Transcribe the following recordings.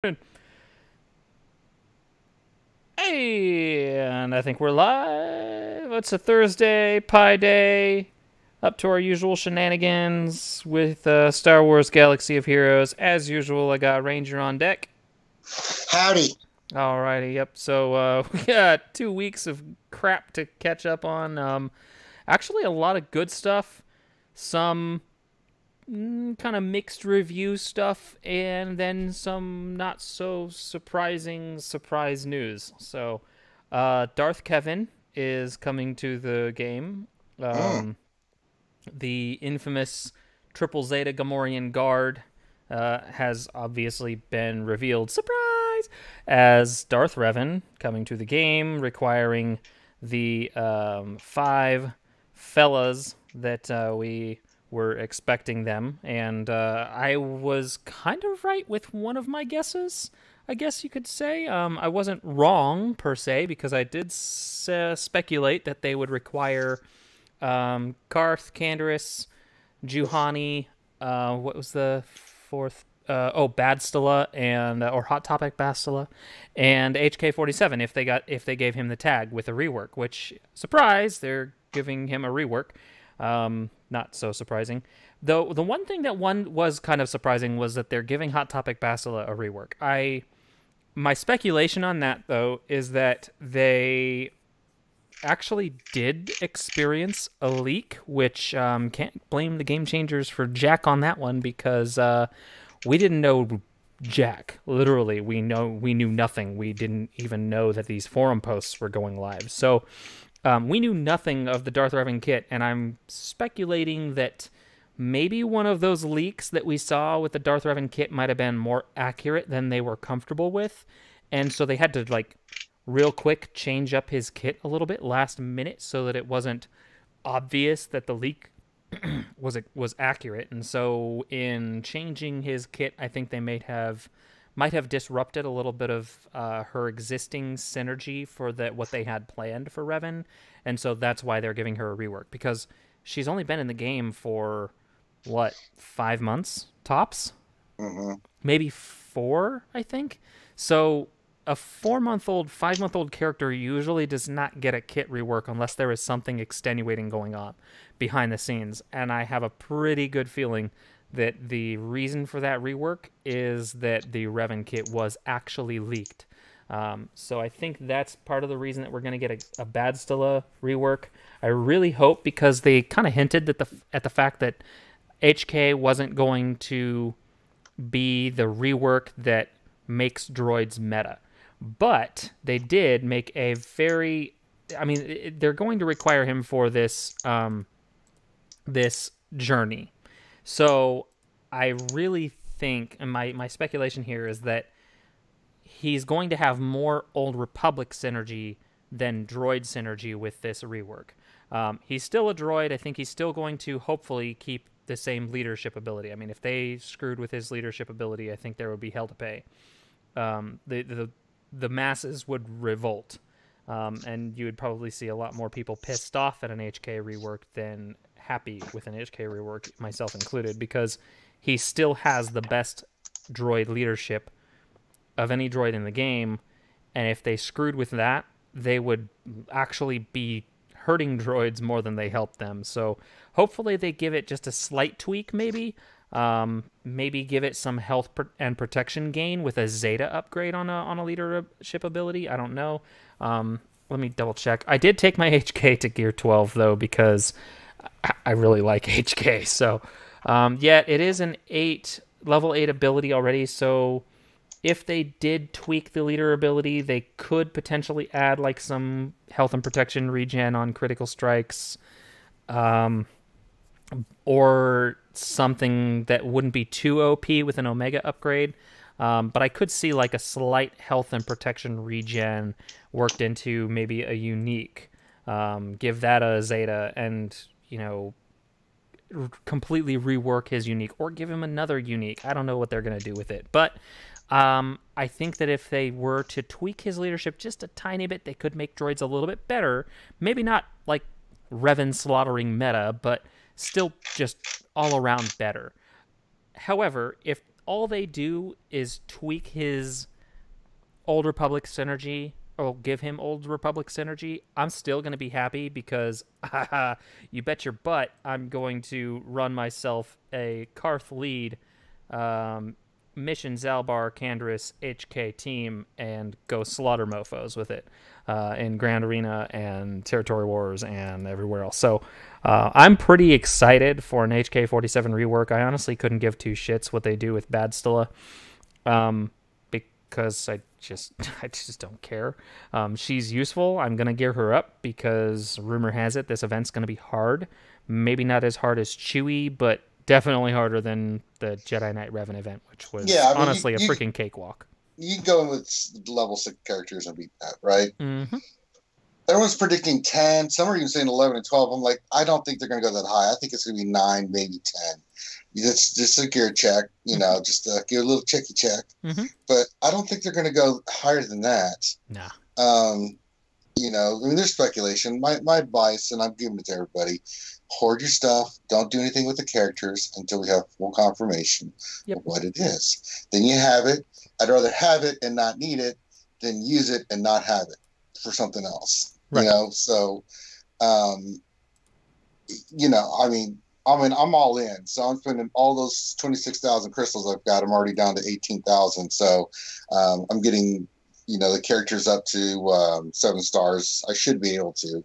Hey, and I think we're live. It's a Thursday, Pi Day, up to our usual shenanigans with Star Wars Galaxy of Heroes. As usual, I got Ranger on deck. Howdy. Alrighty, yep. So we got 2 weeks of crap to catch up on. Actually, a lot of good stuff. Some kind of mixed review stuff, and then some not so surprising surprise news. So, Darth Kevin is coming to the game. Mm. The infamous Triple Zeta Gamorrean Guard has obviously been revealed, surprise, as Darth Revan coming to the game, requiring the five fellas that we were expecting them. And I was kind of right with one of my guesses, I guess you could say. I wasn't wrong, per se, because I did speculate that they would require Karth, Canderous, Juhani, what was the fourth? Badstella and or Hot Topic Bastila, and HK-47 if they gave him the tag with a rework. Which, surprise, they're giving him a rework. Not so surprising, though. The one thing that one was kind of surprising was that they're giving Hot Topic Bastila a rework. My speculation on that, though, is that they actually did experience a leak, which can't blame the Game Changers for Jack on that one, because we didn't know Jack. Literally, we knew nothing. We didn't even know that these forum posts were going live. So we knew nothing of the Darth Revan kit, and I'm speculating that maybe one of those leaks that we saw with the Darth Revan kit might have been more accurate than they were comfortable with, and so they had to real quick change up his kit a little bit last minute so that it wasn't obvious that the leak was accurate. And so in changing his kit, I think they might have disrupted a little bit of her existing synergy for what they had planned for Revan, and so that's why they're giving her a rework, because she's only been in the game for what, 5 months tops, hmm maybe four, I think. So a 4-month-old, 5-month-old character usually does not get a kit rework unless there is something extenuating going on behind the scenes. And I have a pretty good feeling that the reason for that rework is that the Revan kit was actually leaked. So I think that's part of the reason that we're going to get a Badstilla rework. I really hope, because they kind of hinted that at the fact that HK wasn't going to be the rework that makes droids meta. But they did make a very... I mean, they're going to require him for this this journey. So I really think, and my speculation here is that he's going to have more Old Republic synergy than droid synergy with this rework. He's still a droid. I think he's still going to hopefully keep the same leadership ability. I mean, if they screwed with his leadership ability, I think there would be hell to pay. The masses would revolt, and you would probably see a lot more people pissed off at an HK rework than happy with an HK rework, myself included, because he still has the best droid leadership of any droid in the game, and if they screwed with that, they would actually be hurting droids more than they help them. So hopefully they give it just a slight tweak, maybe. Maybe give it some health and protection gain with a Zeta upgrade on a leadership ability. I don't know. Let me double check. I did take my HK to Gear 12 though, because I really like HK. So yeah, it is an level 8 ability already. So if they did tweak the leader ability, they could potentially add some health and protection regen on critical strikes. Or something that wouldn't be too OP with an Omega upgrade. But I could see a slight health and protection regen worked into maybe a unique. Give that a Zeta and, completely rework his unique. Or give him another unique. I don't know what they're going to do with it. But I think that if they were to tweak his leadership just a tiny bit, they could make droids a little bit better. Maybe not Revan slaughtering meta, but still just all around better. However, if all they do is tweak his Old Republic synergy, or give him Old Republic synergy, I'm still going to be happy because, you bet your butt, I'm going to run myself a Karth lead Mission Zalbar Canderous HK team and go slaughter mofos with it in Grand Arena and Territory Wars and everywhere else. So I'm pretty excited for an HK-47 rework. I honestly couldn't give two shits what they do with Badstilla, because I just don't care. She's useful. I'm going to gear her up because rumor has it this event's going to be hard. Maybe not as hard as Chewie, but definitely harder than the Jedi Knight Revan event, which was honestly a freaking cakewalk. You can go in with level 6 characters and beat that, right? Mm-hmm. Everyone's predicting 10. Some are even saying 11 and 12. I'm like, I don't think they're going to go that high. I think it's going to be 9, maybe 10. Just a gear check, just give a little checky check. Mm-hmm. But I don't think they're going to go higher than that. Nah. There's speculation. My advice, and I'm giving it to everybody, hoard your stuff. Don't do anything with the characters until we have full confirmation of what it is. Then you have it. I'd rather have it and not need it than use it and not have it for something else. Right. I'm all in. So I'm spending all those 26,000 crystals I've got. I'm already down to 18,000. So I'm getting, the characters up to 7 stars. I should be able to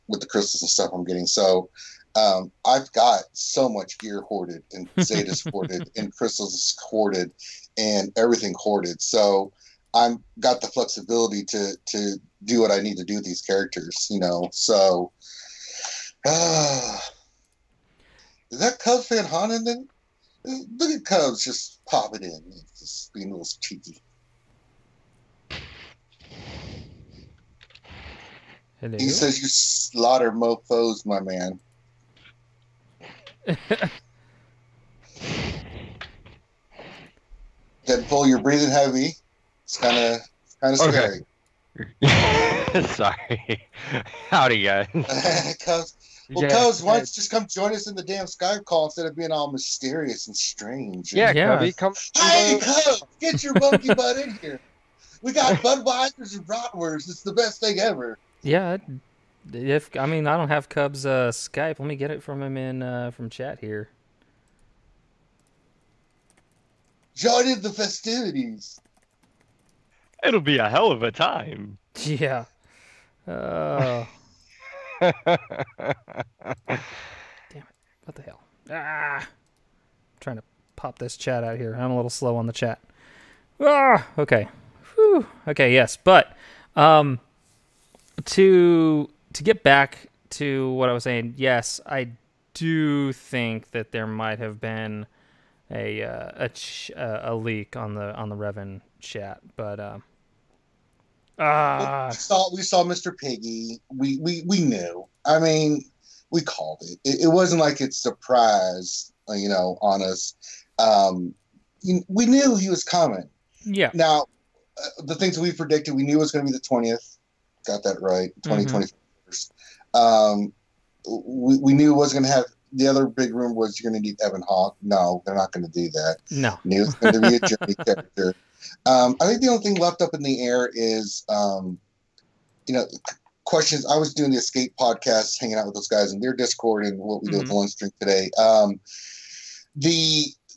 with the crystals and stuff I'm getting. So I've got so much gear hoarded and Zetas hoarded and crystals hoarded and everything hoarded. So I'm got the flexibility to do what I need to do with these characters, So is that Cubs fan Han in there? Look at Cubs just popping in, just being a little cheeky. Hello. He says you slaughter mofos, my man. Deadpool, you're breathing heavy. It's kind of scary. Sorry. Howdy, guys. Cubs, why don't you just come join us in the damn Skype call instead of being all mysterious and strange? Yeah. Cubby, come. Hey, Cubs, get your monkey butt in here. We got Budweisers and Bratwursts. It's the best thing ever. Yeah, I don't have Cubs Skype. Let me get it from him in from chat here. Join in the festivities. It'll be a hell of a time. Yeah. Damn it. What the hell? I'm trying to pop this chat out here. I'm a little slow on the chat. Okay. Whew. Okay, yes. But to get back to what I was saying, yes, I do think that there might have been a leak on the Revan chat, but we saw Mr. Piggy. We knew. I mean, we called it. It wasn't like it's surprise, on us. We knew he was coming. Yeah. Now, the things we predicted, we knew it was going to be the 20th. Got that right. 2021. We knew it was going to have. The other big rumor was you're going to need Ebon Hawk. No, they're not going to do that. No. Knew it's going to be a journey character. I think the only thing left up in the air is, questions. I was doing the Escape podcast, hanging out with those guys in their Discord and what we did with the lunch drink today.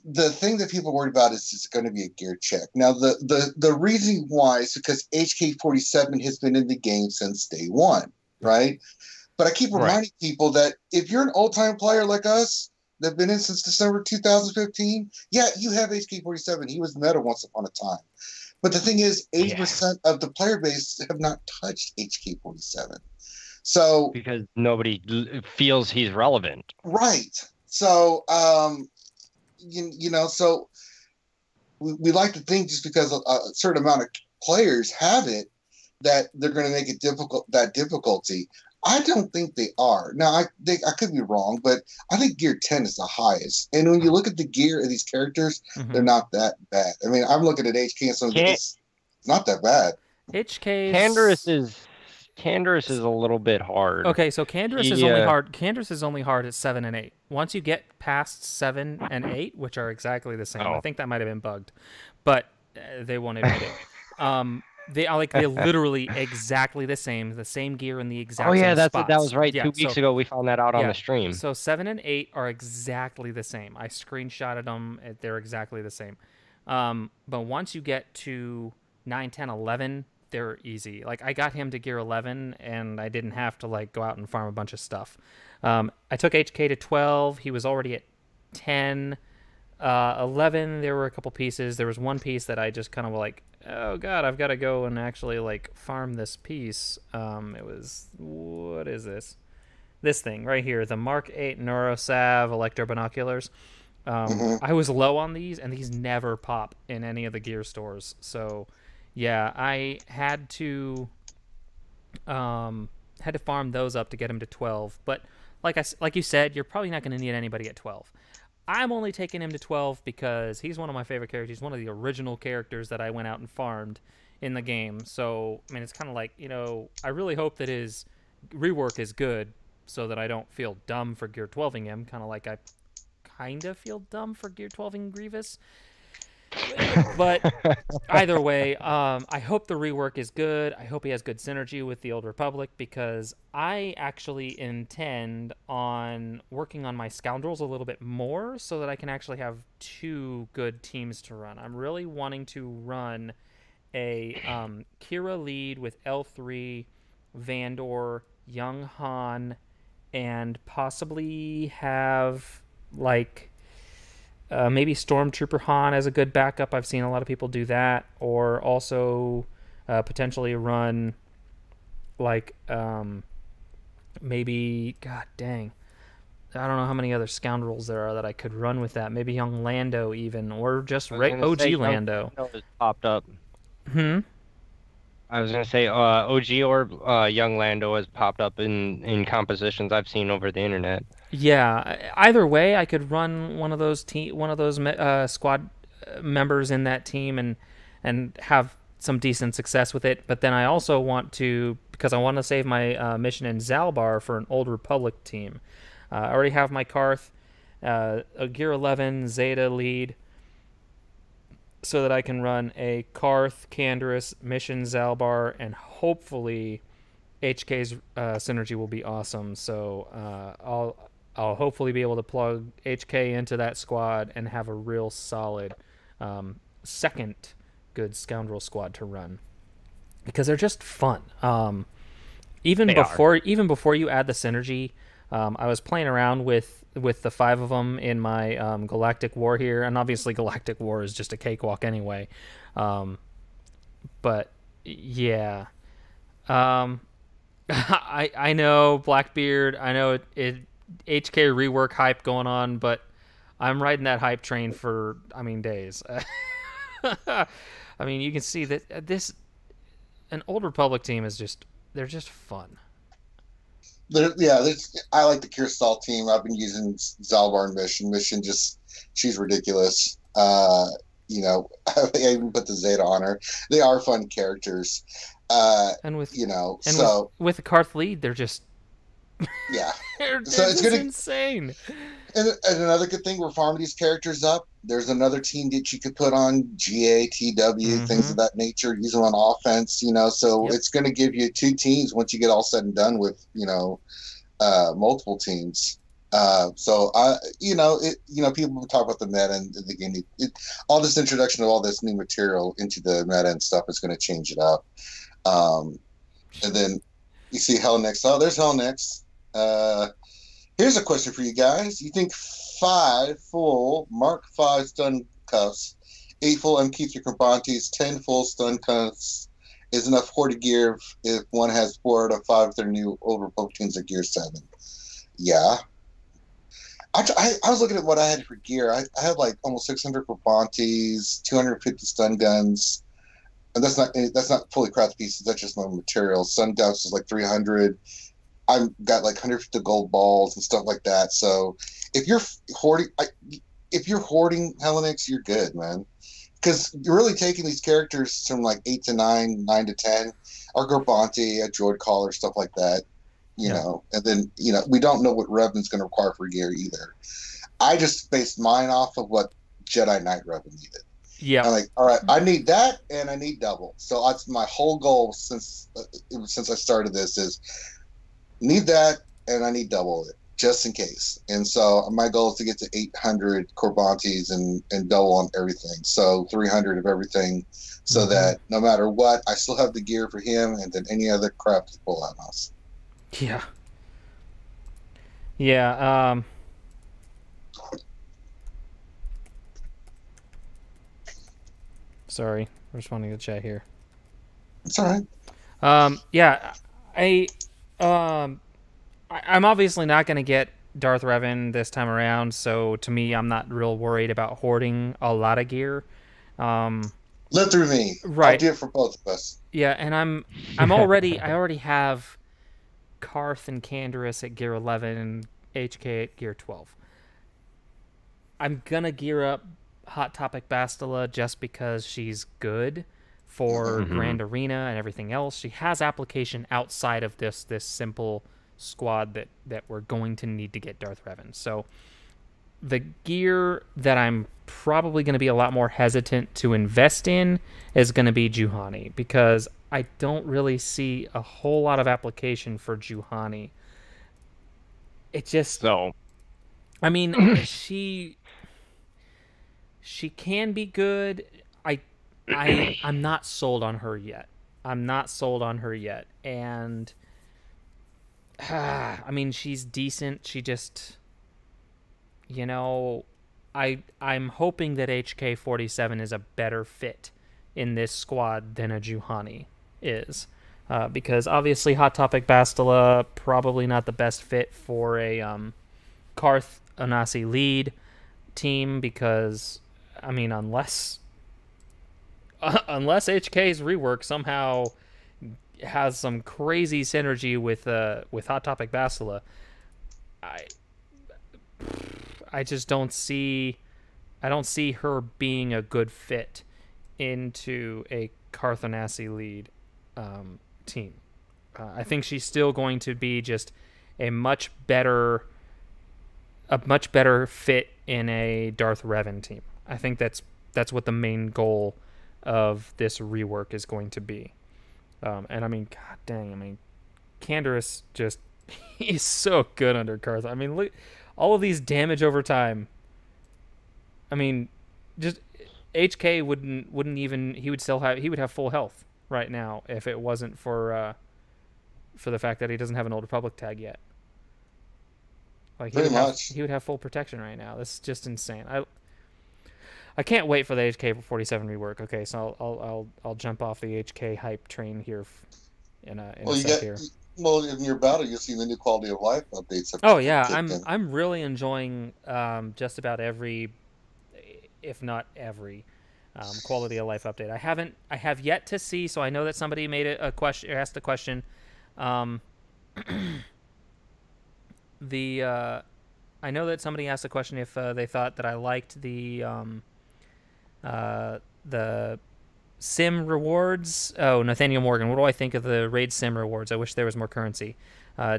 The thing that people are worried about is it's going to be a gear check. Now, the reason why is because HK-47 has been in the game since day one, right? But I keep reminding people that if you're an old-time player like us that have been in since December 2015, yeah, you have HK-47. He was meta once upon a time. But the thing is, 80% of the player base have not touched HK-47. So because nobody feels he's relevant. Right. So, so we like to think just because a certain amount of players have it, that they're going to make it difficulty. I don't think they are. Now, I could be wrong, but I think Gear 10 is the highest. And when you look at the gear of these characters, they're not that bad. I mean, I'm looking at HK and it's not that bad. HK Canderous is Canderous is a little bit hard. Okay, so Canderous is He, only hard. Canderous is only hard at 7 and 8. Once you get past 7 and 8, which are exactly the same, I think that might have been bugged, but they won't admit it. They are like they're literally exactly the same gear in the exact same spots. that was right. Yeah, 2 weeks ago, we found that out on the stream. So 7 and 8 are exactly the same. I screenshotted them. They're exactly the same. But once you get to 9, 10, 11, they're easy. Like I got him to gear 11, and I didn't have to like go out and farm a bunch of stuff. I took HK to 12. He was already at 10. 11, there were a couple pieces. There was one piece that I just kind of like, oh god, I've got to go and actually like farm this piece. It was, what is this? This thing right here, the Mark 8 Neurosav electro binoculars. I was low on these, and these never pop in any of the gear stores. So, yeah, I had to farm those up to get him to 12. But like you said, you're probably not going to need anybody at 12. I'm only taking him to 12 because he's one of my favorite characters. He's one of the original characters that I went out and farmed in the game. So, I mean, it's kind of like, I really hope that his rework is good so that I don't feel dumb for gear 12ing him, kind of like I kind of feel dumb for gear 12ing Grievous. But either way, I hope the rework is good. I hope he has good synergy with the Old Republic, because I actually intend on working on my scoundrels a little bit more so that I can actually have 2 good teams to run. I'm really wanting to run a Kira lead with L3, Vandor, Young Han, and possibly have like maybe Stormtrooper Han as a good backup. I've seen a lot of people do that. Or also potentially run like maybe, god dang, I don't know how many other scoundrels there are that I could run with that. Maybe young Lando even, or just OG Lando. Popped up. I was going to say OG or young Lando has popped up in compositions I've seen over the internet. Yeah, either way, I could run one of those squad members in that team and have some decent success with it. But then I also want to, because I want to save my mission in Zalbar for an Old Republic team. I already have my Karth, a Gear 11 Zeta lead, so that I can run a Karth, Canderous, mission Zalbar, and hopefully HK's synergy will be awesome. So I'll hopefully be able to plug HK into that squad and have a real solid second good scoundrel squad to run, because they're just fun. Even before you add the synergy, I was playing around with the 5 of them in my Galactic War here, and obviously Galactic War is just a cakewalk anyway. But yeah, I know Blackbeard, I know it HK rework hype going on, but I'm riding that hype train for days. I mean, you can see that an Old Republic team is they're just fun. I like the Kirstal team. I've been using Zalbar and Mission. She's ridiculous. I even put the Zeta on her. They are fun characters. And with the Karth lead, they're just yeah. they're just insane. And another good thing, we're farming these characters up. There's another team that you could put on GA, TW, things of that nature, use them on offense, so it's going to give you 2 teams once you get all said and done with, multiple teams. People talk about the meta and the game. All this introduction of all this new material into the meta and stuff is going to change it up. And then you see Hellnix. Oh, there's Hellnix. Here's a question for you guys. You think 5 full Mark 5 stun cuffs, 8 full MQ3 Carbantes, 10 full stun cuffs is enough hoarding gear if one has 4 out of 5 of their new Old Republic teams at Gear 7? Yeah. I was looking at what I had for gear. I had like almost 600 Carbantes, 250 stun guns. And that's not fully crafted pieces. That's just my material. Stun guns is like 300. I've got like 150 gold balls and stuff like that. So if you're hoarding Hellnix, you're good, man. because you're really taking these characters from like 8 to 9, 9 to 10, or Garbante, a droid collar, stuff like that, and then, we don't know what Revan's going to require for gear either. I just based mine off of what Jedi Knight Revan needed. Yeah. I'm like, all right, I need that and I need double. So that's my whole goal since I started this is need that and I need double it just in case. And so my goal is to get to 800 Corbantes and double on everything. So 300 of everything so that no matter what, I still have the gear for him and then any other crap to pull out of. Yeah. Yeah. Sorry, I'm responding to the chat here. It's all right. Yeah, I'm obviously not going to get Darth Revan this time around, so to me, I'm not real worried about hoarding a lot of gear. Live through me. Right. I'll do it for both of us. Yeah, and I already have Karth and Canderous at gear 11 and HK at gear 12. I'm gonna gear up Hot Topic Bastila just because she's good for Grand Arena and everything else. She has application outside of this simple squad that we're going to need to get Darth Revan. So the gear that I'm probably going to be a lot more hesitant to invest in is going to be Juhani, because I don't really see a whole lot of application for Juhani. It just... So... I mean, she can be good. I'm not sold on her yet. And I mean, she's decent. She just, I'm hoping that HK-47 is a better fit in this squad than a Juhani is. Because obviously Hot Topic Bastila, probably not the best fit for a Karth Onasi lead team, because I mean, unless HK's rework somehow has some crazy synergy with Hot Topic Bastila, I just don't see her being a good fit into a Karth Onasi lead team. I think she's still going to be just a much better fit in a Darth Revan team. I think that's what the main goal of this rework is going to be. And I mean, god dang, I mean, Canderous just he's so good under Karth. I mean, look, all of these damage over time. I mean, just HK wouldn't even, he would have full health right now if it wasn't for the fact that he doesn't have an Old Republic tag yet. Like he would have full protection right now. That's just insane. I can't wait for the HK-47 rework. Okay, so I'll jump off the HK hype train here in a sec here. Well, in your battle, you'll see the new quality of life updates. Oh yeah, I'm really enjoying just about every, if not every, quality of life update. I have yet to see. So I know that somebody made asked a question. I know that somebody asked a question if they thought that I liked the sim rewards. Oh, Nathaniel Morgan, what do I think of the raid sim rewards? I wish there was more currency.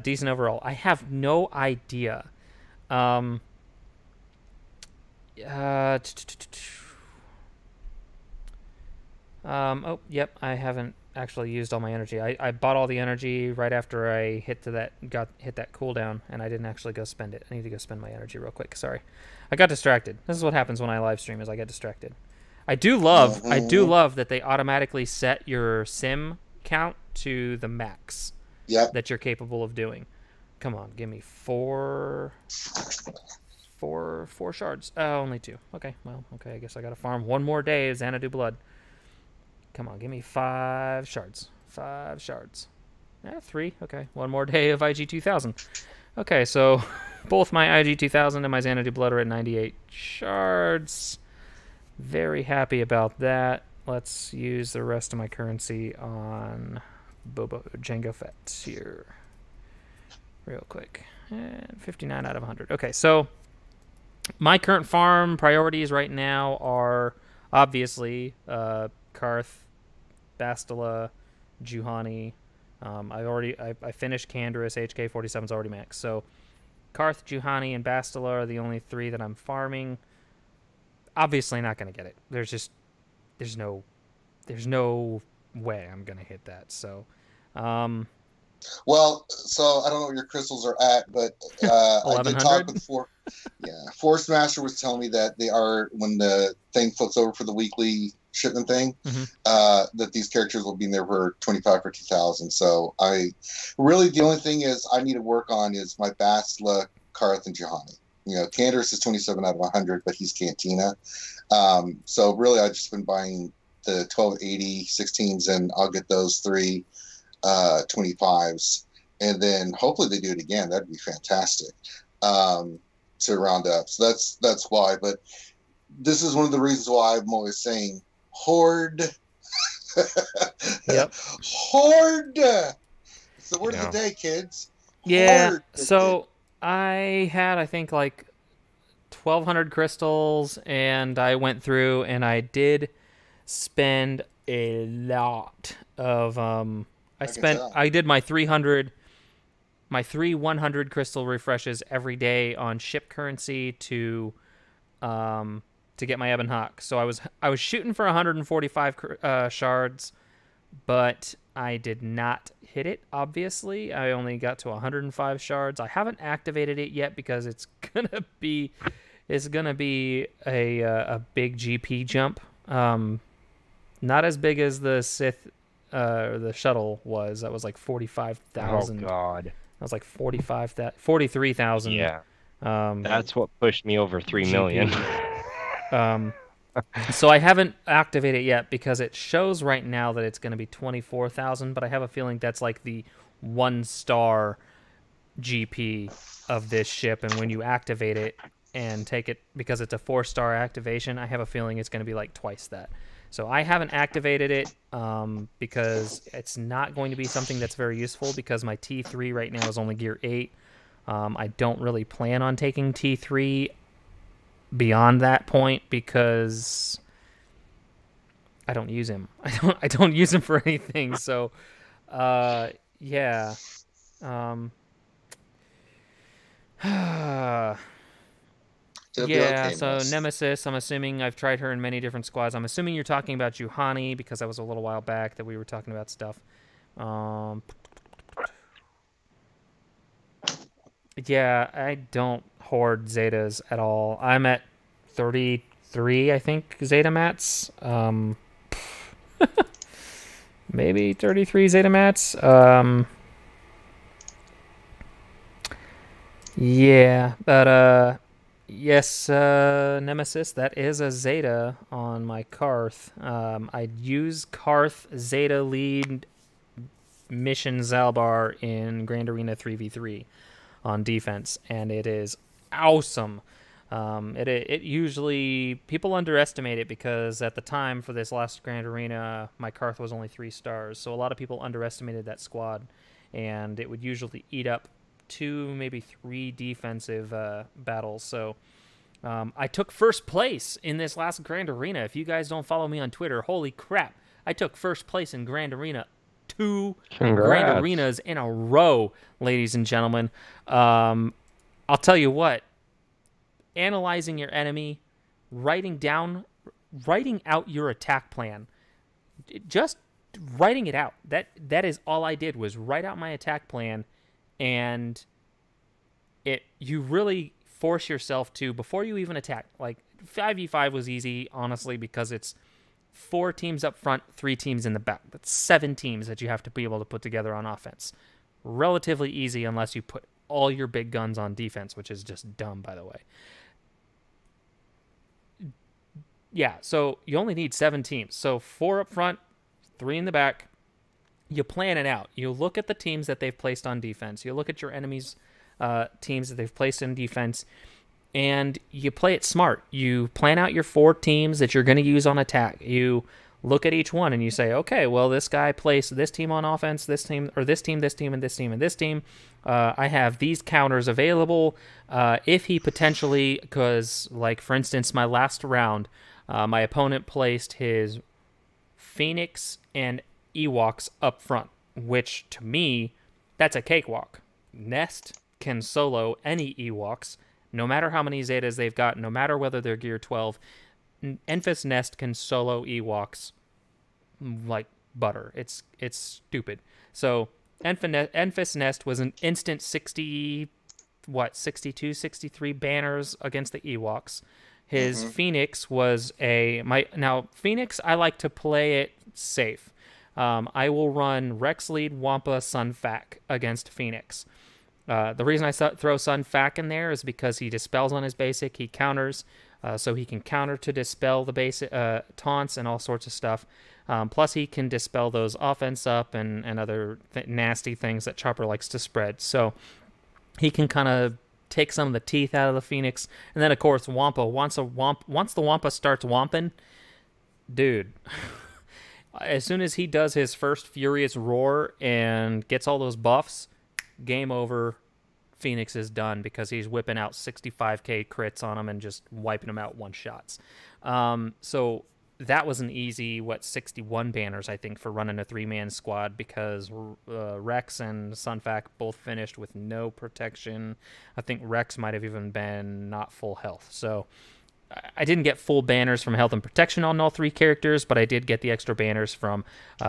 Decent overall. I have no idea. Oh, yep, I haven't actually used all my energy. I bought all the energy right after I hit that cooldown, and I didn't actually go spend it. I need to go spend my energy real quick. Sorry, I got distracted. This is what happens when I live stream: is I get distracted. I do love that they automatically set your sim count to the max. Yep. That you're capable of doing. Come on, give me four shards. Only 2. Okay, well, okay. I guess I gotta farm one more day of Xanadu blood. Come on, give me 5 shards. 5 shards. 3. Okay, one more day of IG-2000. Okay, so both my IG-2000 and my Xanadu blood are at 98 shards. Very happy about that. Let's use the rest of my currency on Jango Fett here. Real quick. And 59 out of 100. Okay, so my current farm priorities right now are obviously, Karth, Bastila, Juhani. I finished Canderous. HK-47's already maxed. So Karth, Juhani, and Bastila are the only 3 that I'm farming. Obviously not going to get it. There's no way I'm going to hit that. So, well, so I don't know what your crystals are at, but I did talk with Force Master was telling me that they are, when the thing flips over for the weekly shipment thing, that these characters will be in there for 25 or 2,000. So the only thing is I need to work on is my Bastila, Karth, and Juhani. Canderous is 27 out of 100, but he's Cantina. So really, I've just been buying the 1280 16s, and I'll get those 3 25s, and then hopefully they do it again. That'd be fantastic to round up. So that's why. But this is one of the reasons why I'm always saying hoard. Yep. Hoard. It's the word of the day, kids. Yeah. Hoard. So I had, I think, like 1,200 crystals, and I went through and I did spend a lot of I did my 300 my 100 crystal refreshes every day on ship currency to get my Ebon Hawk. So I was shooting for 145 shards, but I did not hit it, obviously. I only got to 105 shards. I haven't activated it yet because it's gonna be a big GP jump. Not as big as the Sith the shuttle was. That was like 45,000. Oh God. That was like 43,000. Yeah. That's what pushed me over 3 million. So I haven't activated it yet because it shows right now that it's going to be 24,000, but I have a feeling that's like the 1-star GP of this ship, and when you activate it and take it, because it's a 4-star activation, I have a feeling it's going to be like twice that. So I haven't activated it because it's not going to be something that's very useful, because my T3 right now is only gear 8. I don't really plan on taking T3 beyond that point because I don't use him. I don't use him for anything. So, yeah. Yeah, okay, so Nemesis, I'm assuming I've tried her in many different squads. I'm assuming you're talking about Juhani because that was a little while back that we were talking about stuff. Yeah, I don't hoard Zetas at all. I'm at 33, I think, Zeta mats. Maybe 33 Zeta mats. Yeah, but yes, Nemesis, that is a Zeta on my Karth. I use Karth Zeta lead mission Zalbar in Grand Arena 3v3 on defense, and it is awesome. It usually, people underestimate it because at the time for this last Grand Arena, my Karth was only 3 stars, so a lot of people underestimated that squad, and it would usually eat up 2, maybe 3 defensive battles. So I took first place in this last Grand Arena. If you guys don't follow me on Twitter, holy crap, I took first place in Grand Arena 2 Grand Arenas in a row, ladies and gentlemen. I'll tell you what, analyzing your enemy, writing out your attack plan, just writing it out. That is all I did, was write out my attack plan, and you really force yourself to, before you even attack. Like 5v5 was easy, honestly, because it's 4 teams up front, 3 teams in the back. That's 7 teams that you have to be able to put together on offense. Relatively easy unless you put all your big guns on defense, which is just dumb, by the way. Yeah, so you only need 7 teams. So 4 up front, 3 in the back. You plan it out. You look at the teams that they've placed on defense. You look at your enemies' teams that they've placed in defense, and you play it smart. You plan out your 4 teams that you're going to use on attack. You look at each one and you say, okay, well, this guy placed this team on offense, this team, and this team, and this team, and this team. I have these counters available. If he potentially, because, like, for instance, my last round, My opponent placed his Phoenix and Ewoks up front, which to me, that's a cakewalk. Nest can solo any Ewoks, no matter how many Zetas they've got, no matter whether they're Gear 12. Enfys Nest can solo Ewoks like butter. It's stupid. So Enfys Nest was an instant 62, 63 banners against the Ewoks. His Phoenix was now Phoenix, I like to play it safe. I will run Rex Lead, Wampa, Sun Fac against Phoenix. The reason I throw Sun Fac in there is because he dispels on his basic, he counters, so he can counter to dispel the basic taunts and all sorts of stuff. Plus, he can dispel those offense up and other nasty things that Chopper likes to spread. So he can kind of take some of the teeth out of the Phoenix. And then, of course, Wampa. Once the Wampa starts wamping, dude, as soon as he does his first Furious Roar and gets all those buffs, game over. Phoenix is done because he's whipping out 65k crits on him and just wiping them out one-shots. So that was an easy, 61 banners, I think, for running a 3-man squad because Rex and Sunfac both finished with no protection. I think Rex might have even been not full health. So I didn't get full banners from health and protection on all 3 characters, but I did get the extra banners from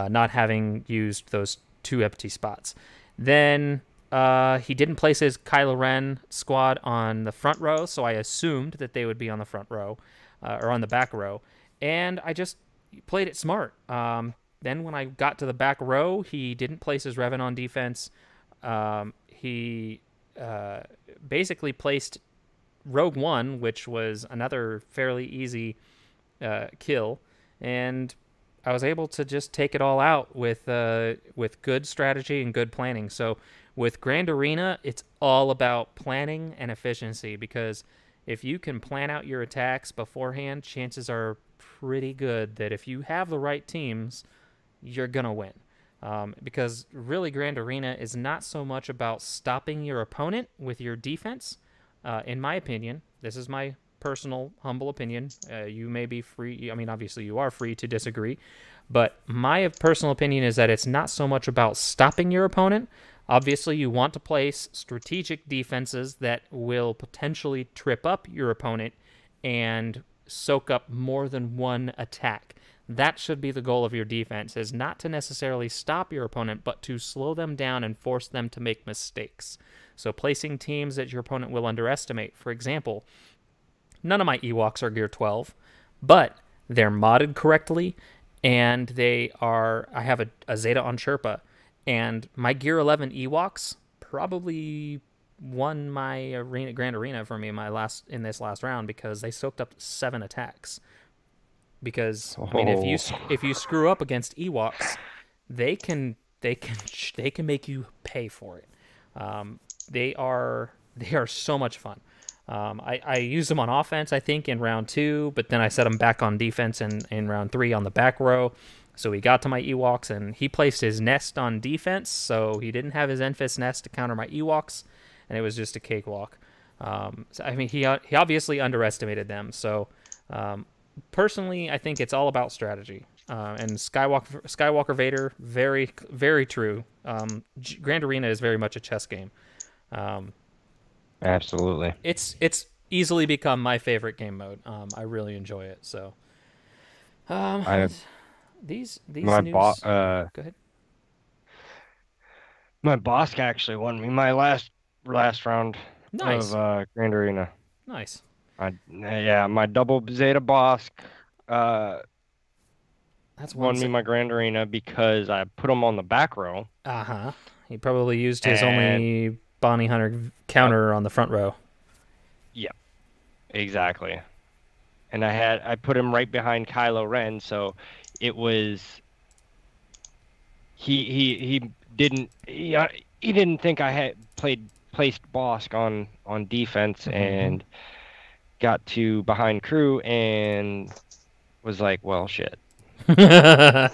not having used those 2 empty spots. Then he didn't place his Kylo Ren squad on the front row, so I assumed that they would be on the front row or on the back row. And I just played it smart. Then when I got to the back row, he didn't place his Revan on defense. He basically placed Rogue One, which was another fairly easy kill. And I was able to just take it all out with good strategy and good planning. So with Grand Arena, it's all about planning and efficiency because if you can plan out your attacks beforehand, chances are pretty good that if you have the right teams, you're going to win. Because really Grand Arena is not so much about stopping your opponent with your defense. In my opinion, this is my personal, humble opinion. You may be free. I mean, obviously you are free to disagree. But my personal opinion is that it's not so much about stopping your opponent. Obviously, you want to place strategic defenses that will potentially trip up your opponent and soak up more than one attack. That should be the goal of your defense, is not to necessarily stop your opponent, but to slow them down and force them to make mistakes. So placing teams that your opponent will underestimate. For example, none of my Ewoks are Gear 12, but they're modded correctly, and I have a Zeta on Sherpa, and my Gear 11 Ewoks probably won my Grand Arena for me in this last round because they soaked up 7 attacks. Because I mean, if you screw up against Ewoks, they can make you pay for it. They are so much fun. I used them on offense, I think, in round 2, but then I set them back on defense in round 3 on the back row. So he got to my Ewoks, and he placed his nest on defense, so he didn't have his Enfys Nest to counter my Ewoks, and it was just a cakewalk. So, I mean, he obviously underestimated them. So personally, I think it's all about strategy. And Skywalker Vader, very, very true. Grand Arena is very much a chess game. Absolutely. It's easily become my favorite game mode. I really enjoy it. So, these news. Go ahead. My boss actually won me my last round Nice. of Grand Arena. Nice. My double Zeta boss That's won me my Grand Arena because I put him on the back row. He probably used his only bounty hunter counter on the front row. Yep. Exactly. And I put him right behind Kylo Ren, so it was he didn't think I had placed Bosk on defense and got to behind crew and was like, well, shit. He was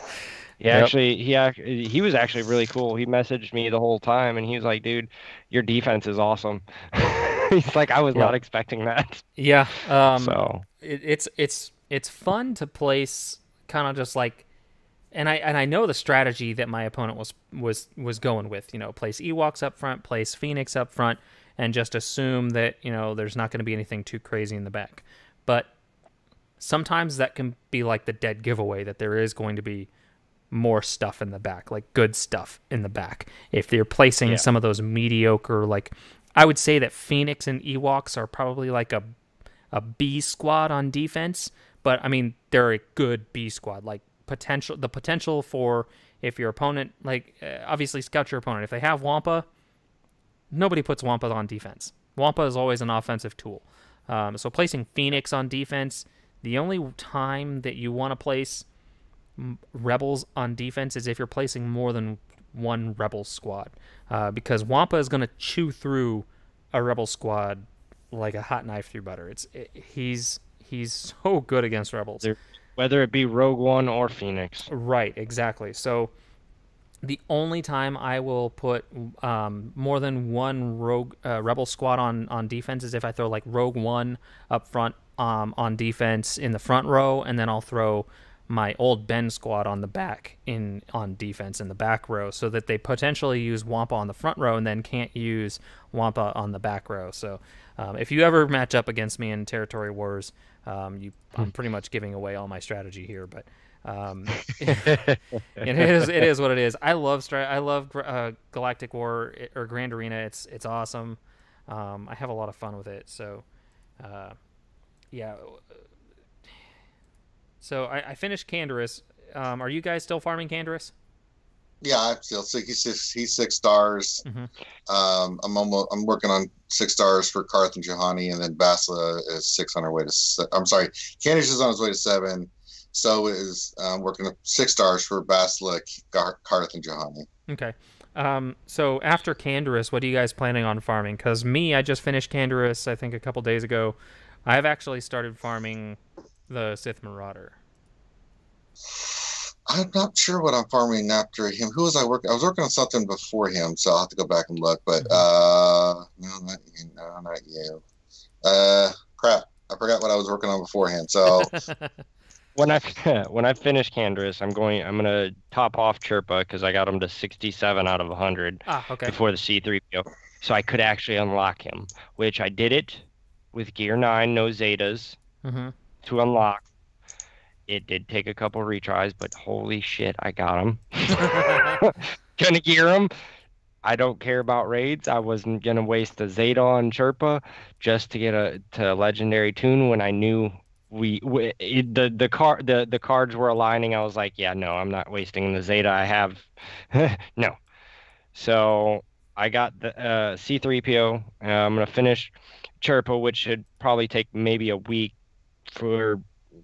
actually really cool. He messaged me the whole time and he was like, dude, your defense is awesome. He's like, I was not expecting that. Yeah. So it's it's fun to place kind of just like, and I know the strategy that my opponent was going with. Place Ewoks up front, place Phoenix up front, and just assume that there's not going to be anything too crazy in the back. But sometimes that can be like the dead giveaway that there is going to be more stuff in the back, like good stuff in the back. If you're placing some of those mediocre, like I would say that Phoenix and Ewoks are probably like a B squad on defense, but I mean they're a good B squad. Like the potential for if your opponent, like obviously scout your opponent. If they have Wampa, nobody puts Wampa on defense. Wampa is always an offensive tool. So placing Phoenix on defense, the only time that you want to place Rebels on defense is if you're placing more than one Rebel squad, because Wampa is going to chew through a Rebel squad like a hot knife through butter. He's so good against Rebels, whether it be Rogue One or Phoenix. Right, exactly. So the only time I will put more than one Rebel squad on defense is if I throw like Rogue One up front on defense in the front row, and then I'll throw my old Ben squad on the back on defense in the back row, so that they potentially use Wampa on the front row and then can't use Wampa on the back row. So if you ever match up against me in Territory Wars, I'm pretty much giving away all my strategy here, but it is what it is. I love Galactic War or Grand Arena. It's awesome. I have a lot of fun with it. So yeah. So I finished Canderous. Are you guys still farming Canderous? Yeah, I'm still he's 6 stars. I'm working on 6 stars for Karth and Juhani, and then Basila is 6 on her way to. I'm sorry, Canderous is on his way to 7. So is working 6 stars for Basila, Karth, and Juhani. Okay. So after Canderous, what are you guys planning on farming? Because I just finished Canderous, I think a couple days ago. I've actually started farming the Sith Marauder. I'm not sure what I'm farming after him. Who was I working? I was working on something before him, so I'll have to go back and look. But no, not you. Crap! I forgot what I was working on beforehand. So when I finish Canderous, I'm gonna top off Chirpa because I got him to 67 out of 100 before the C3PO, so I could actually unlock him. Which I did it with Gear 9, no Zetas. To unlock. It did take a couple retries, but holy shit, I got him. Gonna gear him. I don't care about raids. I wasn't gonna waste a Zeta on Chirpa just to get to legendary tune when I knew the cards were aligning. I was like, yeah, no, I'm not wasting the Zeta I have. No. So I got the C3PO. I'm gonna finish Chirpa, which should probably take maybe a week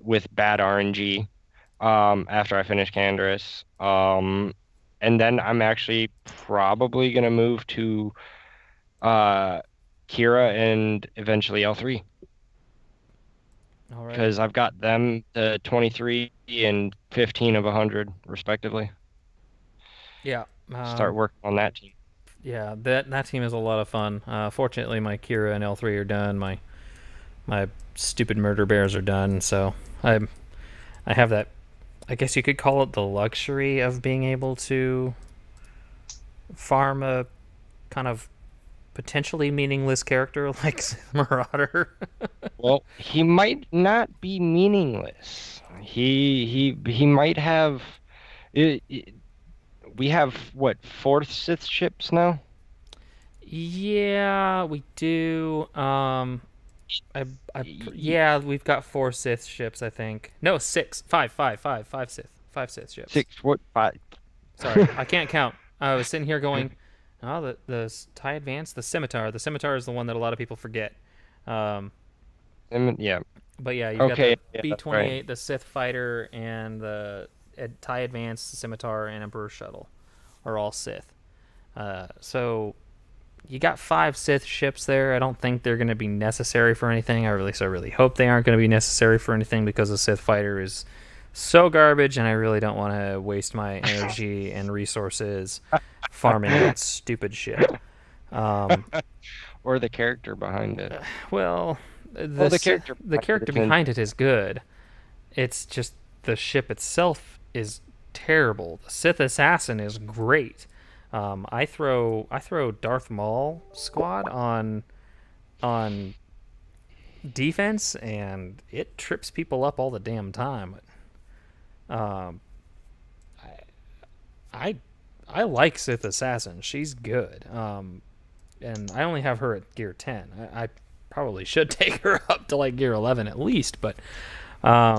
with bad RNG after I finish Canderous. And then I'm actually probably going to move to Kira and eventually L3. All right. Because I've got them to 23 and 15 of 100, respectively. Yeah. Start working on that team. Yeah, that team is a lot of fun. Fortunately, my Kira and L3 are done. My stupid murder bears are done, so I have that. I guess you could call it the luxury of being able to farm a kind of potentially meaningless character like Marauder. Well, he might not be meaningless. He might have. We have what, 4 Sith ships now? Yeah, we do. Yeah, we've got 4 Sith ships, I think. No, 6. 5 Sith ships. 6, what, 5? Sorry, I can't count. I was sitting here going, oh, the TIE Advance, the Scimitar. The Scimitar is the one that a lot of people forget. Yeah. But yeah, you've got the B-28, right. the Sith Fighter, and the TIE Advance, the Scimitar, and Emperor Shuttle are all Sith. So you got 5 Sith ships there. I don't think they're going to be necessary for anything. I really hope they aren't going to be necessary for anything, because the Sith Fighter is so garbage, and I really don't want to waste my energy and resources farming that stupid ship. Or the character behind it. Well, the character behind it is good. it's just the ship itself is terrible. The Sith Assassin is great. I throw Darth Maul squad on defense, and it trips people up all the damn time. Um, I like Sith Assassin. She's good. And I only have her at gear 10. I probably should take her up to like gear 11 at least, but I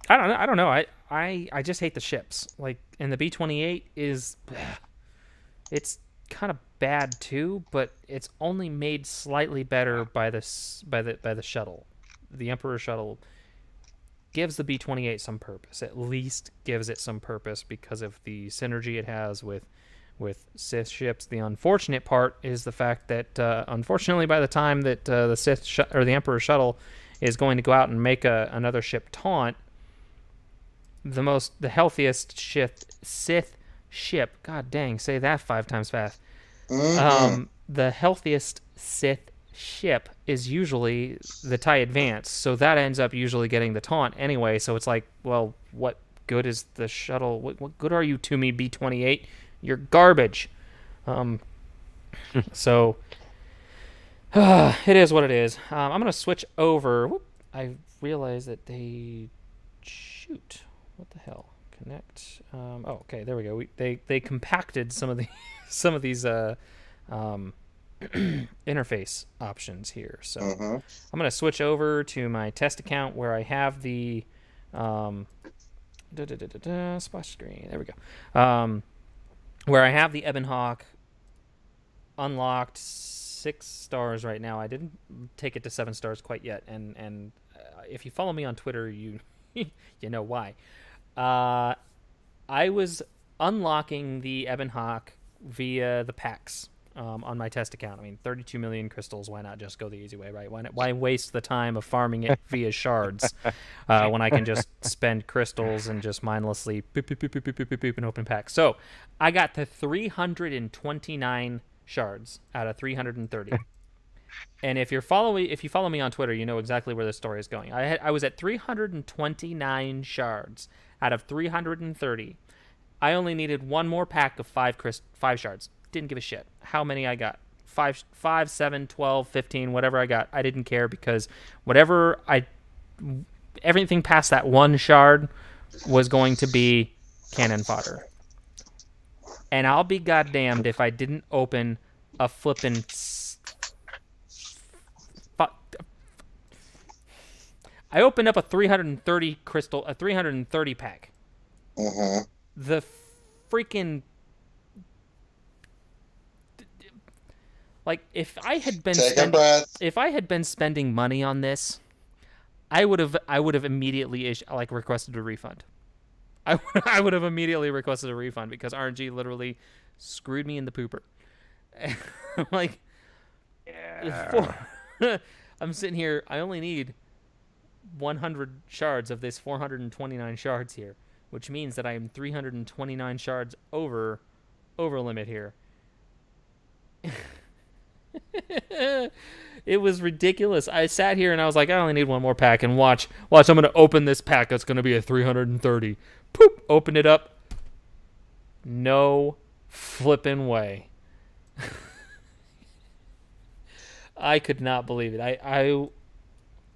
don't know. I just hate the ships. Like, and the B-28 is it's kind of bad too, but it's only made slightly better by the shuttle. The Emperor shuttle gives the B-28 some purpose. At least gives it some purpose because of the synergy it has with Sith ships. The unfortunate part is the fact that unfortunately by the time that the the Emperor shuttle is going to go out and make another ship taunt, the healthiest Sith ship, god dang, say that 5 times fast. The healthiest Sith ship is usually the TIE Advance, so that ends up usually getting the taunt anyway. So it's like, well, what good is the shuttle? What good are you to me, B-28? You're garbage. So it is what it is. I'm gonna switch over. Whoop, I realized that they shoot. What the hell? Connect. Oh, okay. There we go. They compacted some of these interface options here. So I'm going to switch over to my test account where I have the splash screen. There we go. Where I have the Ebon Hawk unlocked 6 stars right now. I didn't take it to 7 stars quite yet, and if you follow me on Twitter, you know why. I was unlocking the Ebon Hawk via the packs on my test account. I mean, 32 million crystals. Why not just go the easy way, right? Why waste the time of farming it via shards when I can just spend crystals and just mindlessly boop, boop, boop, boop, boop, boop, boop, and open packs? So I got to 329 shards out of 330. And if you follow me on Twitter, you know exactly where this story is going. I was at 329 shards out of 330. I only needed one more pack of 5 shards. Didn't give a shit how many I got. 5, 7, 12, 15, whatever I got. I didn't care because everything past that one shard was going to be cannon fodder. And I'll be goddamned if I didn't open a flippin' I opened up a 330 pack. The freaking, like, if I had been spending money on this, I would have immediately requested a refund. I would have immediately requested a refund because RNG literally screwed me in the pooper. Like, yeah. I'm sitting here. I only need 100 shards of this 429 shards here, which means that I am 329 shards over limit here. It was ridiculous. I sat here and I was like, I only need one more pack, and watch, I'm going to open this pack. That's going to be a 330. Poop, open it up. No flipping way. I could not believe it. I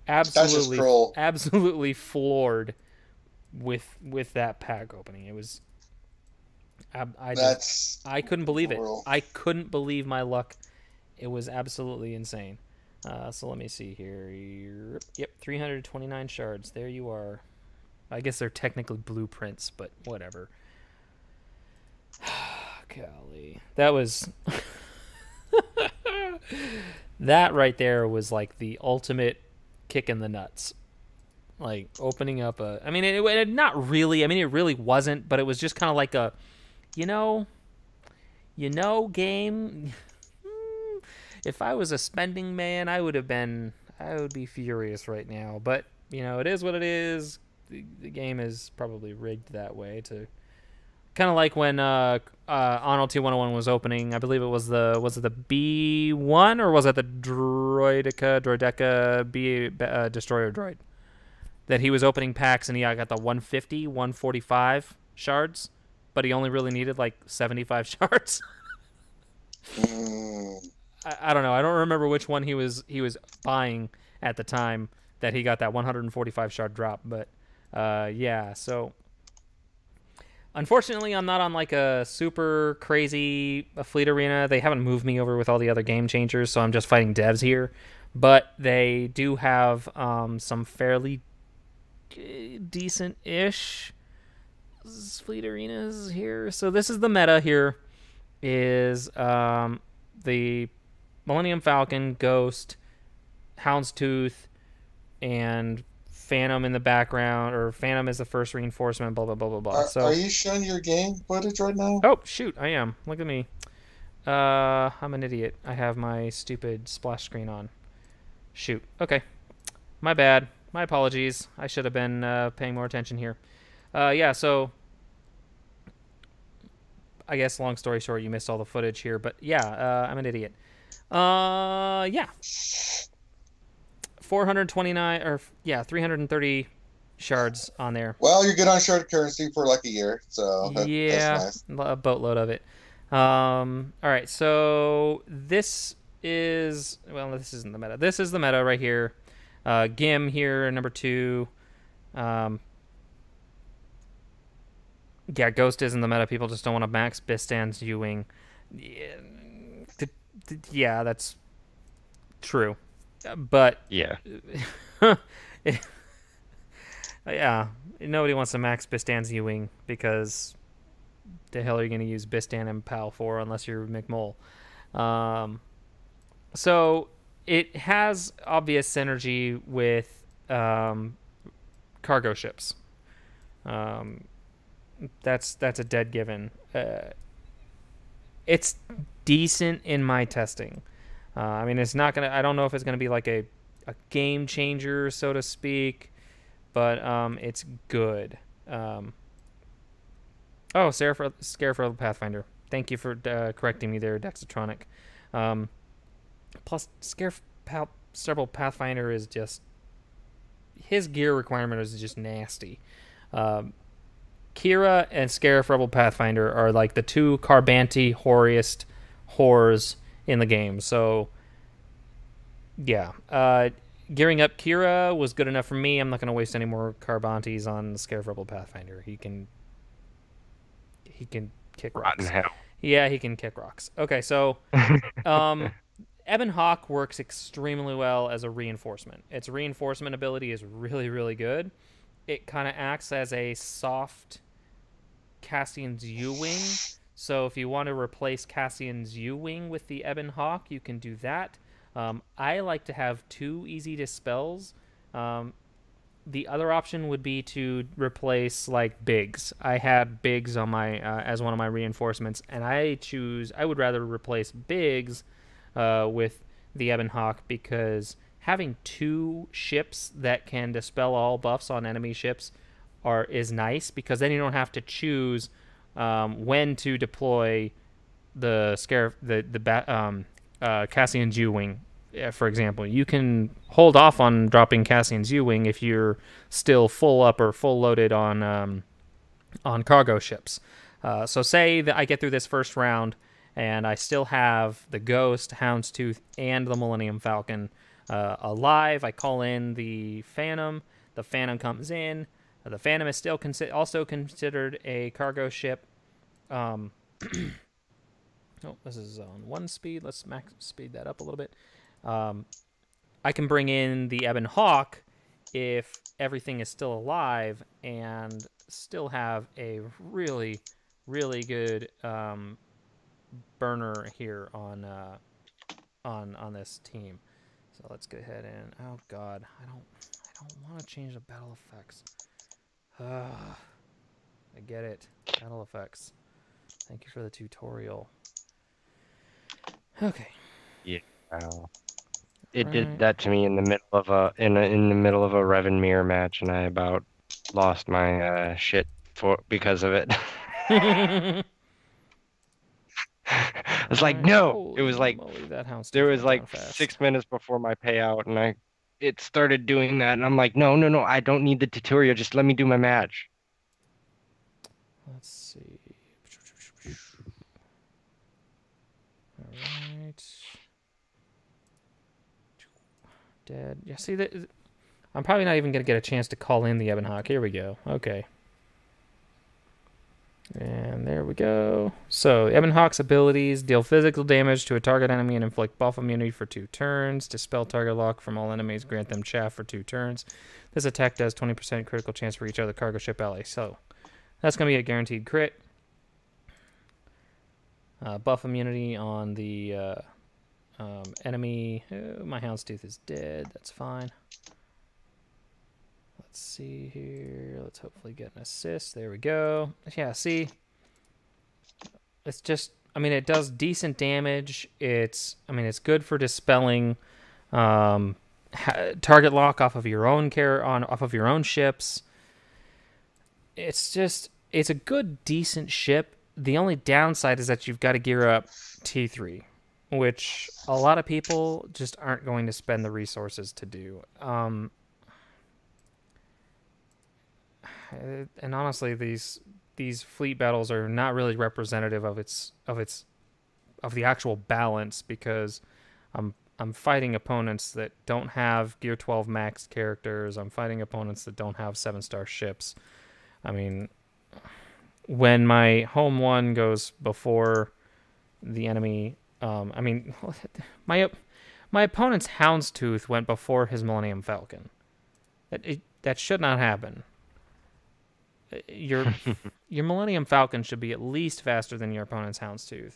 absolutely floored with that pack opening. It was I couldn't believe it. I couldn't believe my luck. It was absolutely insane. So let me see here. Yep, 329 shards. There you are. I guess they're technically blueprints, but whatever. Golly. That was that right there was like the ultimate kick in the nuts. Like opening up I mean, it not really. I mean, it really wasn't, but it was just kind of like a, game. If I was a spending man, I would be furious right now. But it is what it is. The game is probably rigged that way to kind of like when Arnold T101 was opening. I believe it was the B1 or was it the Droideka B destroyer droid? that he was opening packs and he got the 150, 145 shards, but he only really needed like 75 shards. I don't know. I don't remember which one he was buying at the time that he got that 145 shard drop, but yeah. So unfortunately, I'm not on like a super crazy fleet arena. They haven't moved me over with all the other game changers, so I'm just fighting devs here. But they do have some fairly decent-ish fleet arenas here. So this is the meta here. Is the Millennium Falcon, Ghost, Houndstooth, and Phantom in the background, or Phantom is the first reinforcement, blah, blah, blah, blah, blah. Are you showing your game footage right now? Oh, shoot, I am. Look at me. I'm an idiot. I have my stupid splash screen on. Shoot. Okay. My bad. My apologies. I should have been paying more attention here. Yeah, so I guess long story short, you missed all the footage here, but yeah, I'm an idiot. Yeah. 429 or yeah, 330 shards on there. Well, you're good on shard currency for like a year, so yeah, that's nice. A boatload of it. All right, so this is, well, this isn't the meta. This is the meta right here. Gim here, number 2. Yeah, Ghost isn't the meta. People just don't want to max Bistan's U-Wing. Yeah, that's true. But yeah, yeah, nobody wants to max Bistan's U-Wing because the hell are you going to use Bistan and PAL for unless you're McMull? So it has obvious synergy with cargo ships. That's a dead given. It's decent in my testing. I mean, it's not gonna. I don't know if it's gonna be like a game changer, so to speak, but it's good. Oh, Scareful Pathfinder. Thank you for correcting me there, Dexatronic. Plus, Scareful Pathfinder is just, his gear requirement is just nasty. Kira and Scarif Rebel Pathfinder are like the two Carbanti hoariest whores in the game. So, yeah. Gearing up Kira was good enough for me. I'm not going to waste any more Carbantis on Scarif Rebel Pathfinder. He can kick rocks. rotten hell. Yeah, he can kick rocks. Okay, so Ebon Hawk works extremely well as a reinforcement. Its reinforcement ability is really, really good. It kind of acts as a soft Cassian's U-Wing. So if you want to replace Cassian's U-Wing with the Ebon Hawk, you can do that. I like to have 2 easy dispels. The other option would be to replace like Biggs. I had Biggs on my as one of my reinforcements, and I would rather replace Biggs with the Ebon Hawk, because having 2 ships that can dispel all buffs on enemy ships is nice, because then you don't have to choose when to deploy the Cassian's U-Wing. For example, you can hold off on dropping Cassian's U-Wing if you're still full up or full loaded on cargo ships. So say that I get through this first round and I still have the Ghost, Houndstooth, and the Millennium Falcon alive. I call in the Phantom. The Phantom comes in. The Phantom is still also considered a cargo ship. Oh, this is on 1 speed. Let's max speed that up a little bit. I can bring in the Ebon Hawk if everything is still alive and still have a really, really good burner here on this team. So let's go ahead and, oh god, I don't want to change the battle effects. I get it. Battle effects. Thank you for the tutorial. Okay. Yeah. It did that to me in the middle of a in the middle of a Revan mirror match, and I about lost my shit because of it. It's like, no. Holy It was like moly, that hound's there was taking like down fast. 6 minutes before my payout, and I it started doing that, and I'm like, no, no, no, I don't need the tutorial. Just let me do my match. Let's see. All right. Dead. Yeah, see that. I'm probably not even gonna get a chance to call in the Ebon Hawk. Here we go. Okay. And there we go. So, Ebon Hawk's abilities deal physical damage to a target enemy and inflict buff immunity for 2 turns. Dispel target lock from all enemies, grant them chaff for 2 turns. This attack does 20% critical chance for each other cargo ship ally. So, that's going to be a guaranteed crit. Buff immunity on the enemy. My Houndstooth is dead. That's fine. Let's see here. Let's hopefully get an assist. There we go. Yeah, see? It's just, I mean, it does decent damage. It's good for dispelling target lock off of your own off of your own ships. It's a good, decent ship. The only downside is that you've got to gear up T3, which a lot of people just aren't going to spend the resources to do. And honestly, these fleet battles are not really representative of the actual balance, because I'm fighting opponents that don't have Gear 12 max characters. I'm fighting opponents that don't have 7-star ships. I mean, when my home one goes before the enemy, I mean, my opponent's Houndstooth went before his Millennium Falcon. That should not happen. Your Millennium Falcon should be at least faster than your opponent's Houndstooth.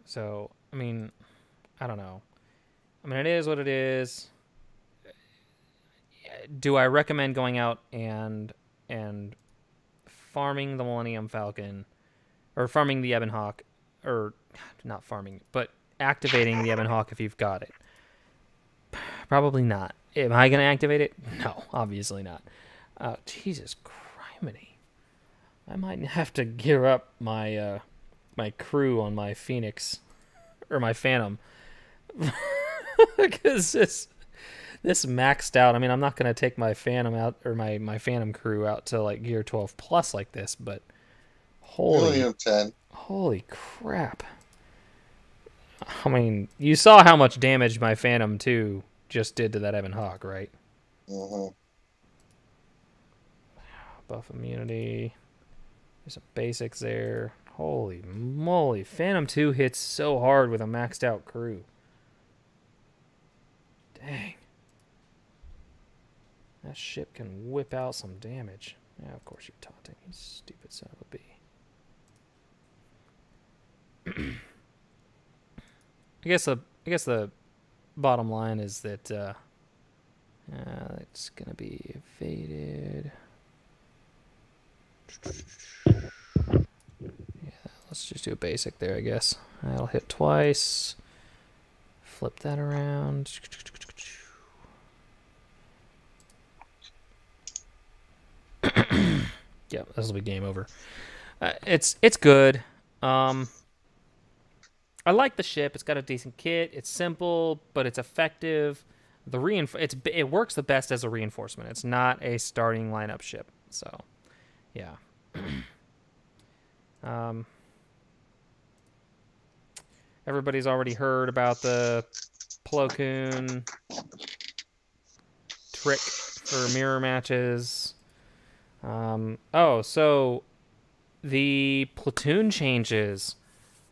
So, I mean, I don't know. I mean, it is what it is. Do I recommend going out and farming the Millennium Falcon, or farming the Ebon Hawk, or not farming, but activating the Ebon Hawk if you've got it? Probably not. Am I going to activate it? No, obviously not. Oh, Jesus criminy. I might have to gear up my my crew on my Phoenix, or my Phantom, because this maxed out. I mean, I'm not going to take my Phantom out, or my Phantom crew out to like Gear 12 plus like this, but holy crap. I mean, you saw how much damage my Phantom 2 just did to that Ebon Hawk, right? Mm-hmm. Buff immunity. There's some basics there. Holy moly. Phantom 2 hits so hard with a maxed out crew. Dang. That ship can whip out some damage. Yeah, of course you're taunting, you stupid son of a bee. I guess the bottom line is that it's gonna be evaded. Yeah, let's just do a basic there, I guess. That'll hit twice. Flip that around. Yeah, this will be game over. It's good. I like the ship. It's got a decent kit. It's simple, but it's effective. It works the best as a reinforcement. It's not a starting lineup ship. So, yeah. Everybody's already heard about the Platoon trick for mirror matches. So the Platoon changes.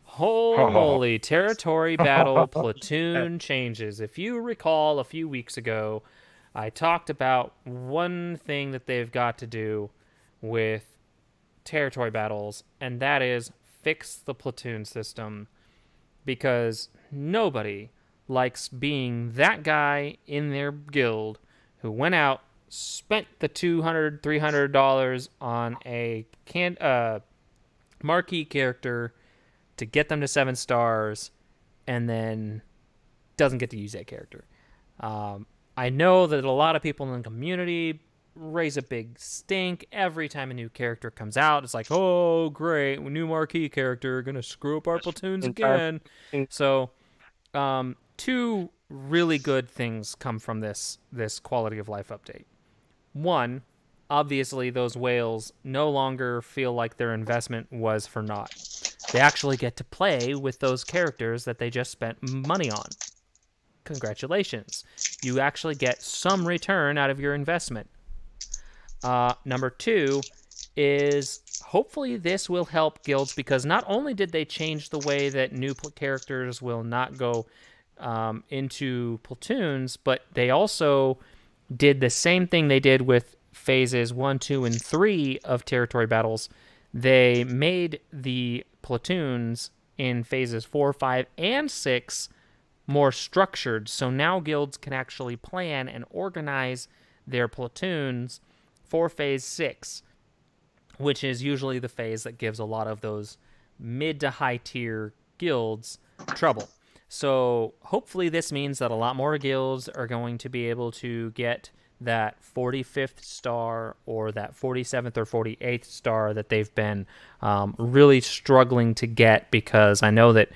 Holy territory battle Platoon changes. If you recall, a few weeks ago, I talked about one thing that they've got to do with territory battles, and that is fix the platoon system, because nobody likes being that guy in their guild who went out, spent the $200, $300 on a marquee character to get them to 7 stars, and then doesn't get to use that character. I know that a lot of people in the community raise a big stink every time a new character comes out. It's like, oh, two marquee character, gonna screw up our platoons again. So, to two really good things come from this quality of life update. One, obviously those whales no longer feel like their investment was for naught. They actually get to play with those characters that they just spent money on. Congratulations. You actually get some return out of your investment. Number two is hopefully this will help guilds, because not only did they change the way that new characters will not go into platoons, but they also did the same thing they did with phases 1, 2, and 3 of territory battles. They made the platoons in phases 4, 5, and 6 more structured, so now guilds can actually plan and organize their platoons for phase 6, which is usually the phase that gives a lot of those mid to high tier guilds trouble. So hopefully this means that a lot more guilds are going to be able to get that 45th star or that 47th or 48th star that they've been really struggling to get, because I know that,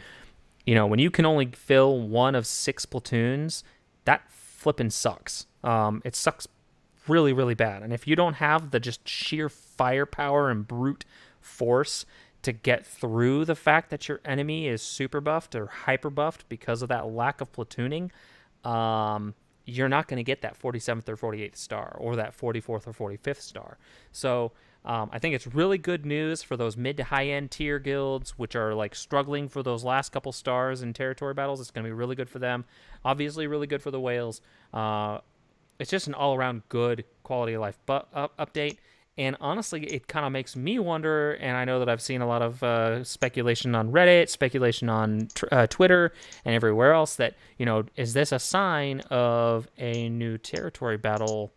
when you can only fill one of 6 platoons, that flipping sucks. It sucks really, really bad. And if you don't have the just sheer firepower and brute force to get through the fact that your enemy is super buffed or hyper buffed because of that lack of platooning, you're not going to get that 47th or 48th star or that 44th or 45th star. So I think it's really good news for those mid to high end tier guilds, which are like struggling for those last couple stars in territory battles. It's going to be really good for them. Obviously really good for the whales. It's just an all-around good quality of life update. And honestly, it kind of makes me wonder, and I know that I've seen a lot of speculation on Reddit, speculation on Twitter, and everywhere else that, is this a sign of a new territory battle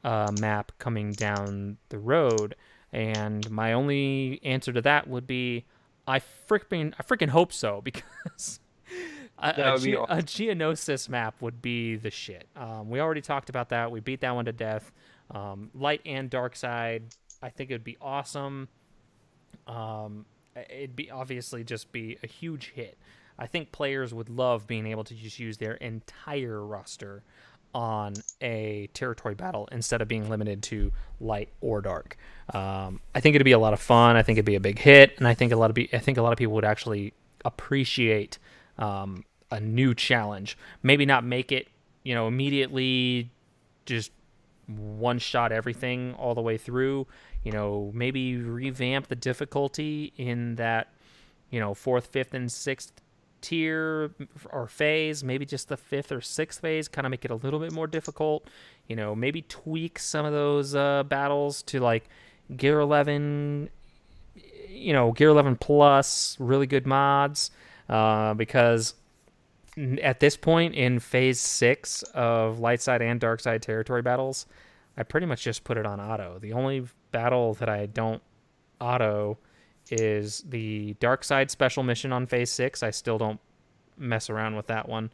map coming down the road? And my only answer to that would be, I freaking hope so, because a Geonosis map would be the shit. We already talked about that. We beat that one to death. Light and dark side, I think it would be awesome. It'd be obviously just be a huge hit. I think players would love being able to just use their entire roster on a territory battle instead of being limited to light or dark. I think it'd be a lot of fun. I think it'd be a big hit, and I think a lot of people would actually appreciate a new challenge. Maybe not make it, immediately just one shot everything all the way through. Maybe revamp the difficulty in that, 4th, 5th, and 6th tier or phase. Maybe just the 5th or 6th phase, kind of make it a little bit more difficult. Maybe tweak some of those battles to like Gear 11, Gear 11 plus, really good mods, because at this point in phase 6 of light side and dark side territory battles, I pretty much just put it on auto. The only battle that I don't auto is the dark side special mission on phase 6. I still don't mess around with that one.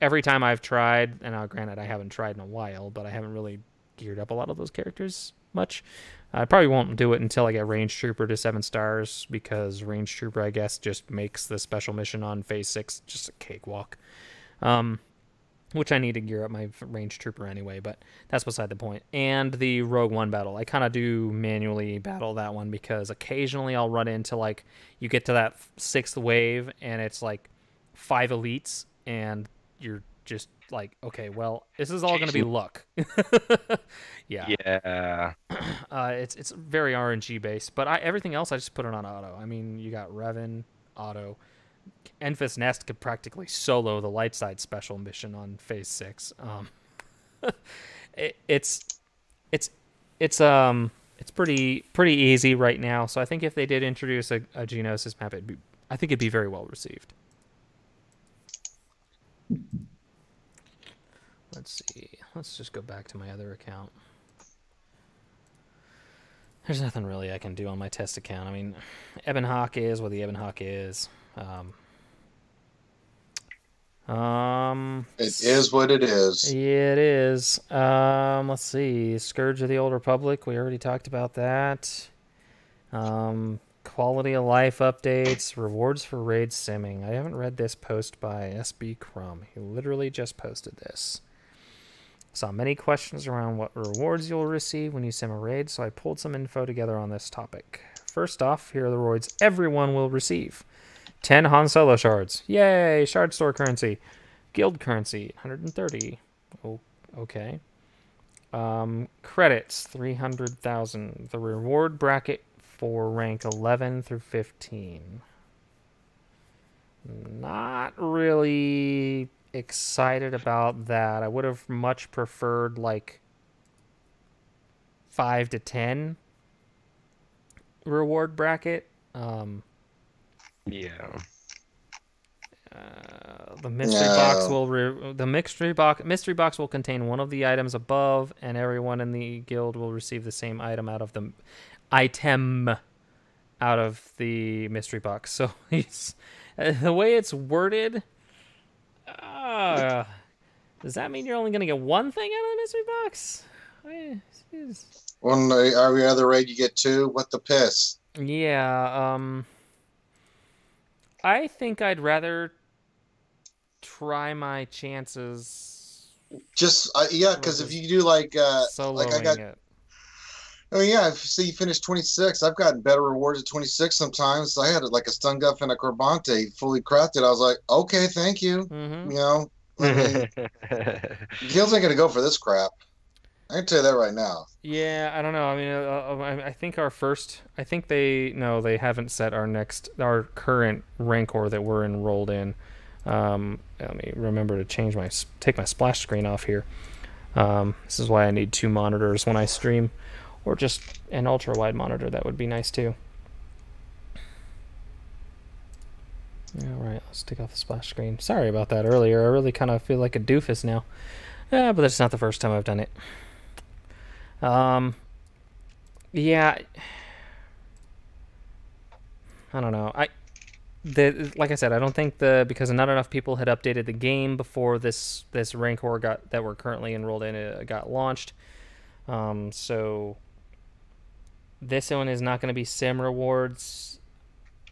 Every time I've tried, and granted I haven't tried in a while, but I haven't really geared up a lot of those characters much. I probably won't do it until I get Range Trooper to 7 stars, because Range Trooper, I guess, just makes the special mission on phase 6 just a cakewalk. Which I need to gear up my Range Trooper anyway, but that's beside the point. And the Rogue One battle, I kind of do manually battle that one, because occasionally I'll run into, like, you get to that 6th wave, and it's like 5 elites, and you're just like, okay, well, this is all going to be luck. Yeah. It's very RNG based, but everything else I just put it on auto. I mean, you got Revan, auto. Enfys Nest could practically solo the light side special mission on phase 6. It's pretty easy right now. So I think if they did introduce a Geonosis map, I think it'd be very well received. Let's see. Let's just go back to my other account. There's nothing really I can do on my test account. I mean, Ebon Hawk is what the Ebon Hawk is. It is what it is. Yeah, it is. Let's see. Scourge of the Old Republic. We already talked about that. Quality of life updates, rewards for raid simming. I haven't read this post by SB Crumb. He literally just posted this. Saw many questions around what rewards you'll receive when you sim a raid, so I pulled some info together on this topic. First off, here are the rewards everyone will receive. 10 Han Solo shards. Yay! Shard store currency. Guild currency, 130. Oh, okay. Credits, 300,000. The reward bracket for rank 11 through 15. Not really excited about that. I would have much preferred like 5 to 10 reward bracket. Yeah. The mystery box will mystery box will contain one of the items above, and everyone in the guild will receive the same item out of the mystery box. So the way it's worded, does that mean you're only going to get one thing out of the mystery box? On every other raid, you get 2. What the piss? Yeah. I think I'd rather try my chances. Just yeah, because if you do like I got. It. Oh yeah, if you finish 26, I've gotten better rewards at 26 sometimes. I had like a stun guff and a Corbante fully crafted. I was like, okay, thank you. Mm-hmm. You know, I mean, Guilds ain't gonna go for this crap. I can tell you that right now. Yeah, I don't know. I mean, I think they haven't set our current Rancor that we're enrolled in. Let me remember to take my splash screen off here. This is why I need 2 monitors when I stream, or just an ultra wide monitor. That would be nice too. All right, let's take off the splash screen. Sorry about that earlier. I really kind of feel like a doofus now. But that's not the first time I've done it. Yeah, I don't know. Like I said, I don't think because not enough people had updated the game before this Rancor that we're currently enrolled in got launched. So this one is not going to be sim rewards.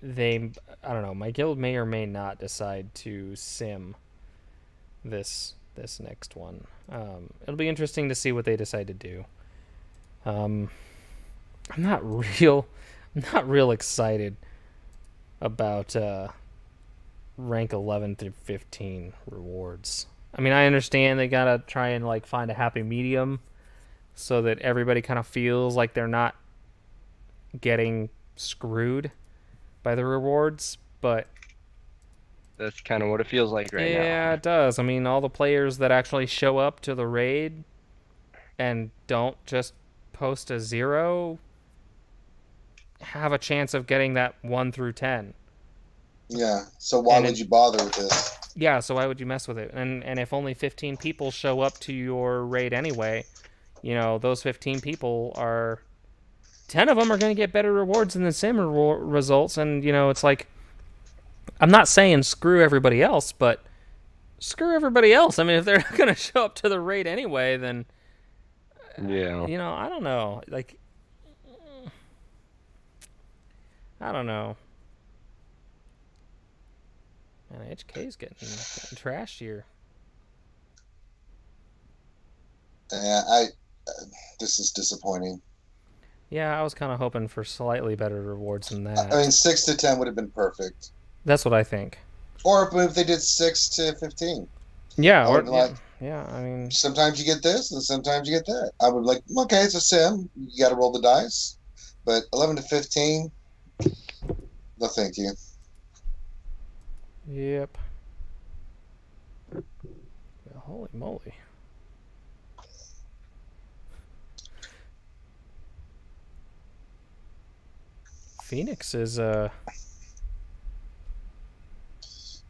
I don't know. My guild may or may not decide to sim this next one. It'll be interesting to see what they decide to do. I'm not real excited about rank 11 through 15 rewards. I mean, I understand they gotta try and like find a happy medium so that everybody kind of feels like they're not getting screwed by the rewards, but that's kind of what it feels like right now. Yeah, it does. I mean, all the players that actually show up to the raid and don't just post a 0 have a chance of getting that 1 through 10. Yeah, so why would you bother with this? Yeah, so why would you mess with it? And if only 15 people show up to your raid anyway, those 15 people 10 of them are going to get better rewards than the sim results, and it's like, I'm not saying screw everybody else, but screw everybody else. I mean, if they're not going to show up to the raid anyway, then yeah, I don't know. Like, I don't know. Man, HK's getting trashed here. Yeah, this is disappointing. Yeah, I was kind of hoping for slightly better rewards than that. I mean, 6 to 10 would have been perfect. That's what I think. Or if they did 6 to 15. Yeah, I mean, sometimes you get this and sometimes you get that. I would like, okay, it's a sim. You got to roll the dice. But 11 to 15, no thank you. Yep. Yeah, holy moly. Phoenix is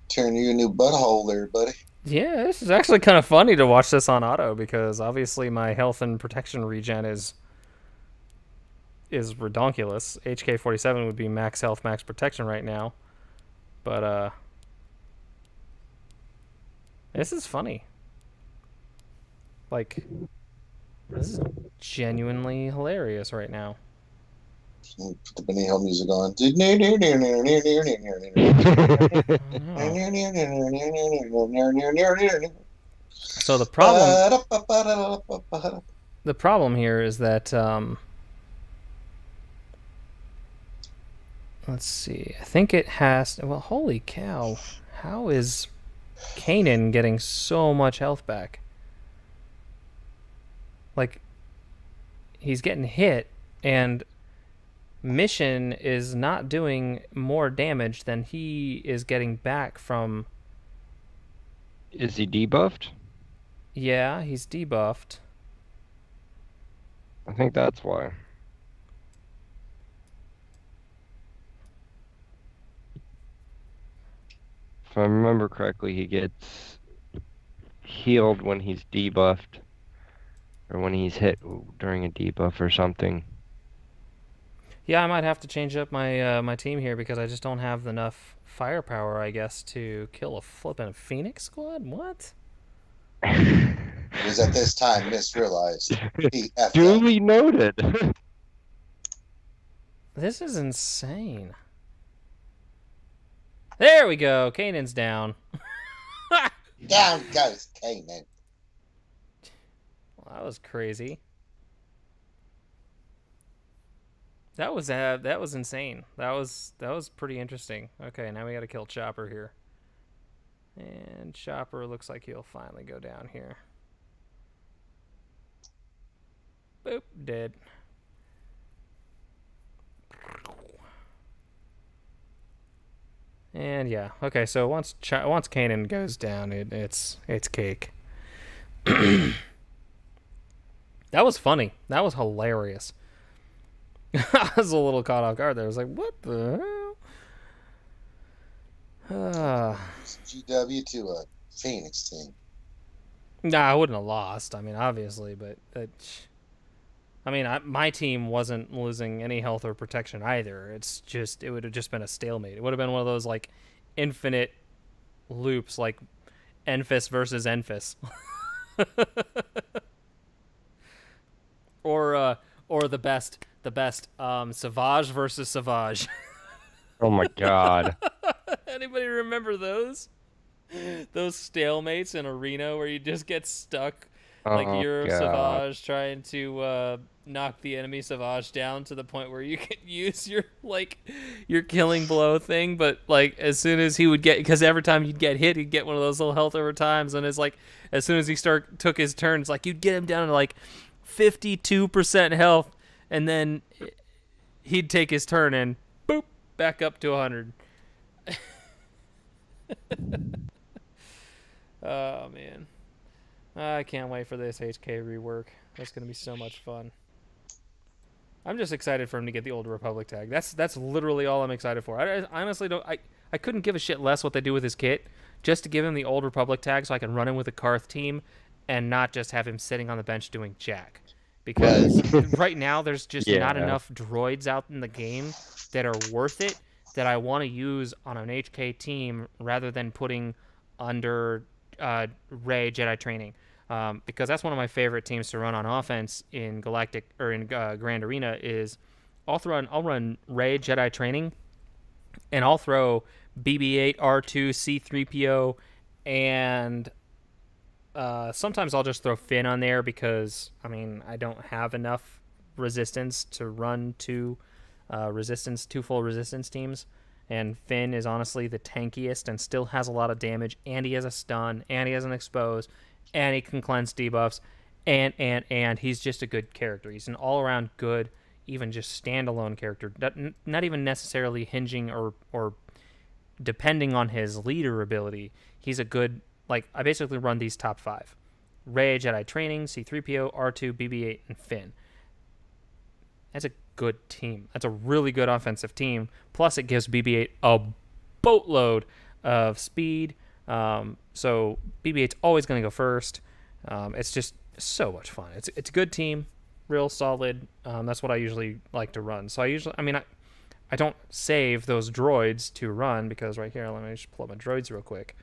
tearing you a new butthole there, buddy. Yeah, this is actually kind of funny to watch this on auto because obviously my health and protection regen is redonkulous. HK47 would be max health, max protection right now. But this is funny. Like, this is genuinely hilarious right now. Put the Benny Hill music on. So the problem here is that let's see. I think it has. Well, holy cow! How is Kanan getting so much health back? Like, he's getting hit, and Mission is not doing more damage than he is getting back from. Is he debuffed? Yeah, he's debuffed. I think that's why. If I remember correctly, he gets healed when he's debuffed, or when he's hit during a debuff or something. Yeah, I might have to change up my my team here because I just don't have enough firepower, I guess, to kill a flippin' Phoenix squad. What? It was at this time Miss realized he effed up. Duly noted. This is insane. There we go. Kanan's down. Down goes Kanan. Well, that was crazy. That was insane. That was pretty interesting. Okay, now we got to kill Chopper here. And Chopper looks like he'll finally go down here. Boop, dead. And yeah, okay. So once Kanan goes down, it's cake. That was funny. That was hilarious. I was a little caught off guard there. I was like, "What the hell?" GW to a Phoenix team. Nah, I wouldn't have lost. I mean, obviously, but my team wasn't losing any health or protection either. It's just it would have just been a stalemate. It would have been one of those like infinite loops, like Enfys versus Enfys, or the best Savage versus Savage. Oh my god. Anybody remember those? Those stalemates in Arena where you just get stuck like you're Savage trying to knock the enemy Savage down to the point where you can use your killing blow thing, but like as soon as he would get, because every time you'd get hit, he'd get one of those little health over times, and it's like as soon as he took his turn, it's like you'd get him down to like 52% health, and then he'd take his turn and boop back up to 100. Oh man, I can't wait for this HK rework. That's gonna be so much fun. I'm just excited for him to get the Old Republic tag. That's literally all I'm excited for. I honestly don't. I couldn't give a shit less what they do with his kit, just to give him the Old Republic tag so I can run him with a Karth team and not just have him sitting on the bench doing jack. Because right now there's just not enough droids out in the game that are worth it that I want to use on an HK team rather than putting under Rey Jedi Training, because that's one of my favorite teams to run on offense in Galactic or in Grand Arena. Is I'll run Rey Jedi Training, and I'll throw BB-8, R2, C-3PO, and sometimes I'll just throw Finn on there because I mean I don't have enough resistance to run two full resistance teams. And Finn is honestly the tankiest and still has a lot of damage, and he has a stun, and he has an expose, and he can cleanse debuffs, and he's just a good character. He's an all-around good, even just standalone character, not even necessarily hinging or depending on his leader ability. He's a good, like, I basically run these top 5. Rey, Jedi Training, C-3PO, R2, BB-8, and Finn. That's a good team. That's a really good offensive team. Plus, it gives BB-8 a boatload of speed. So BB-8's always going to go first. It's just so much fun. It's a good team, real solid. That's what I usually like to run. So I don't save those droids to run because right here, let me just pull up my droids real quick.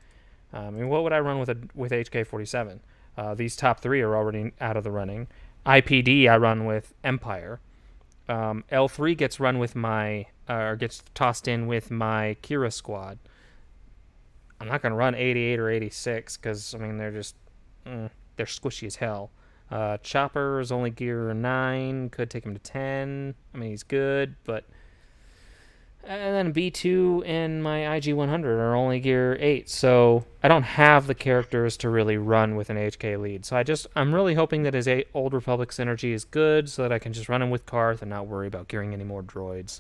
What would I run with HK-47? These top 3 are already out of the running. IPD I run with Empire. L3 gets run with my, or gets tossed in with my Kira squad. I'm not gonna run 88 or 86 because I mean they're just they're squishy as hell. Chopper is only gear 9, could take him to 10. I mean he's good, but and then B2 and my IG100 are only gear 8, so I don't have the characters to really run with an HK lead. So I'm really hoping that his Old Republic synergy is good, so that I can just run him with Karth and not worry about gearing any more droids.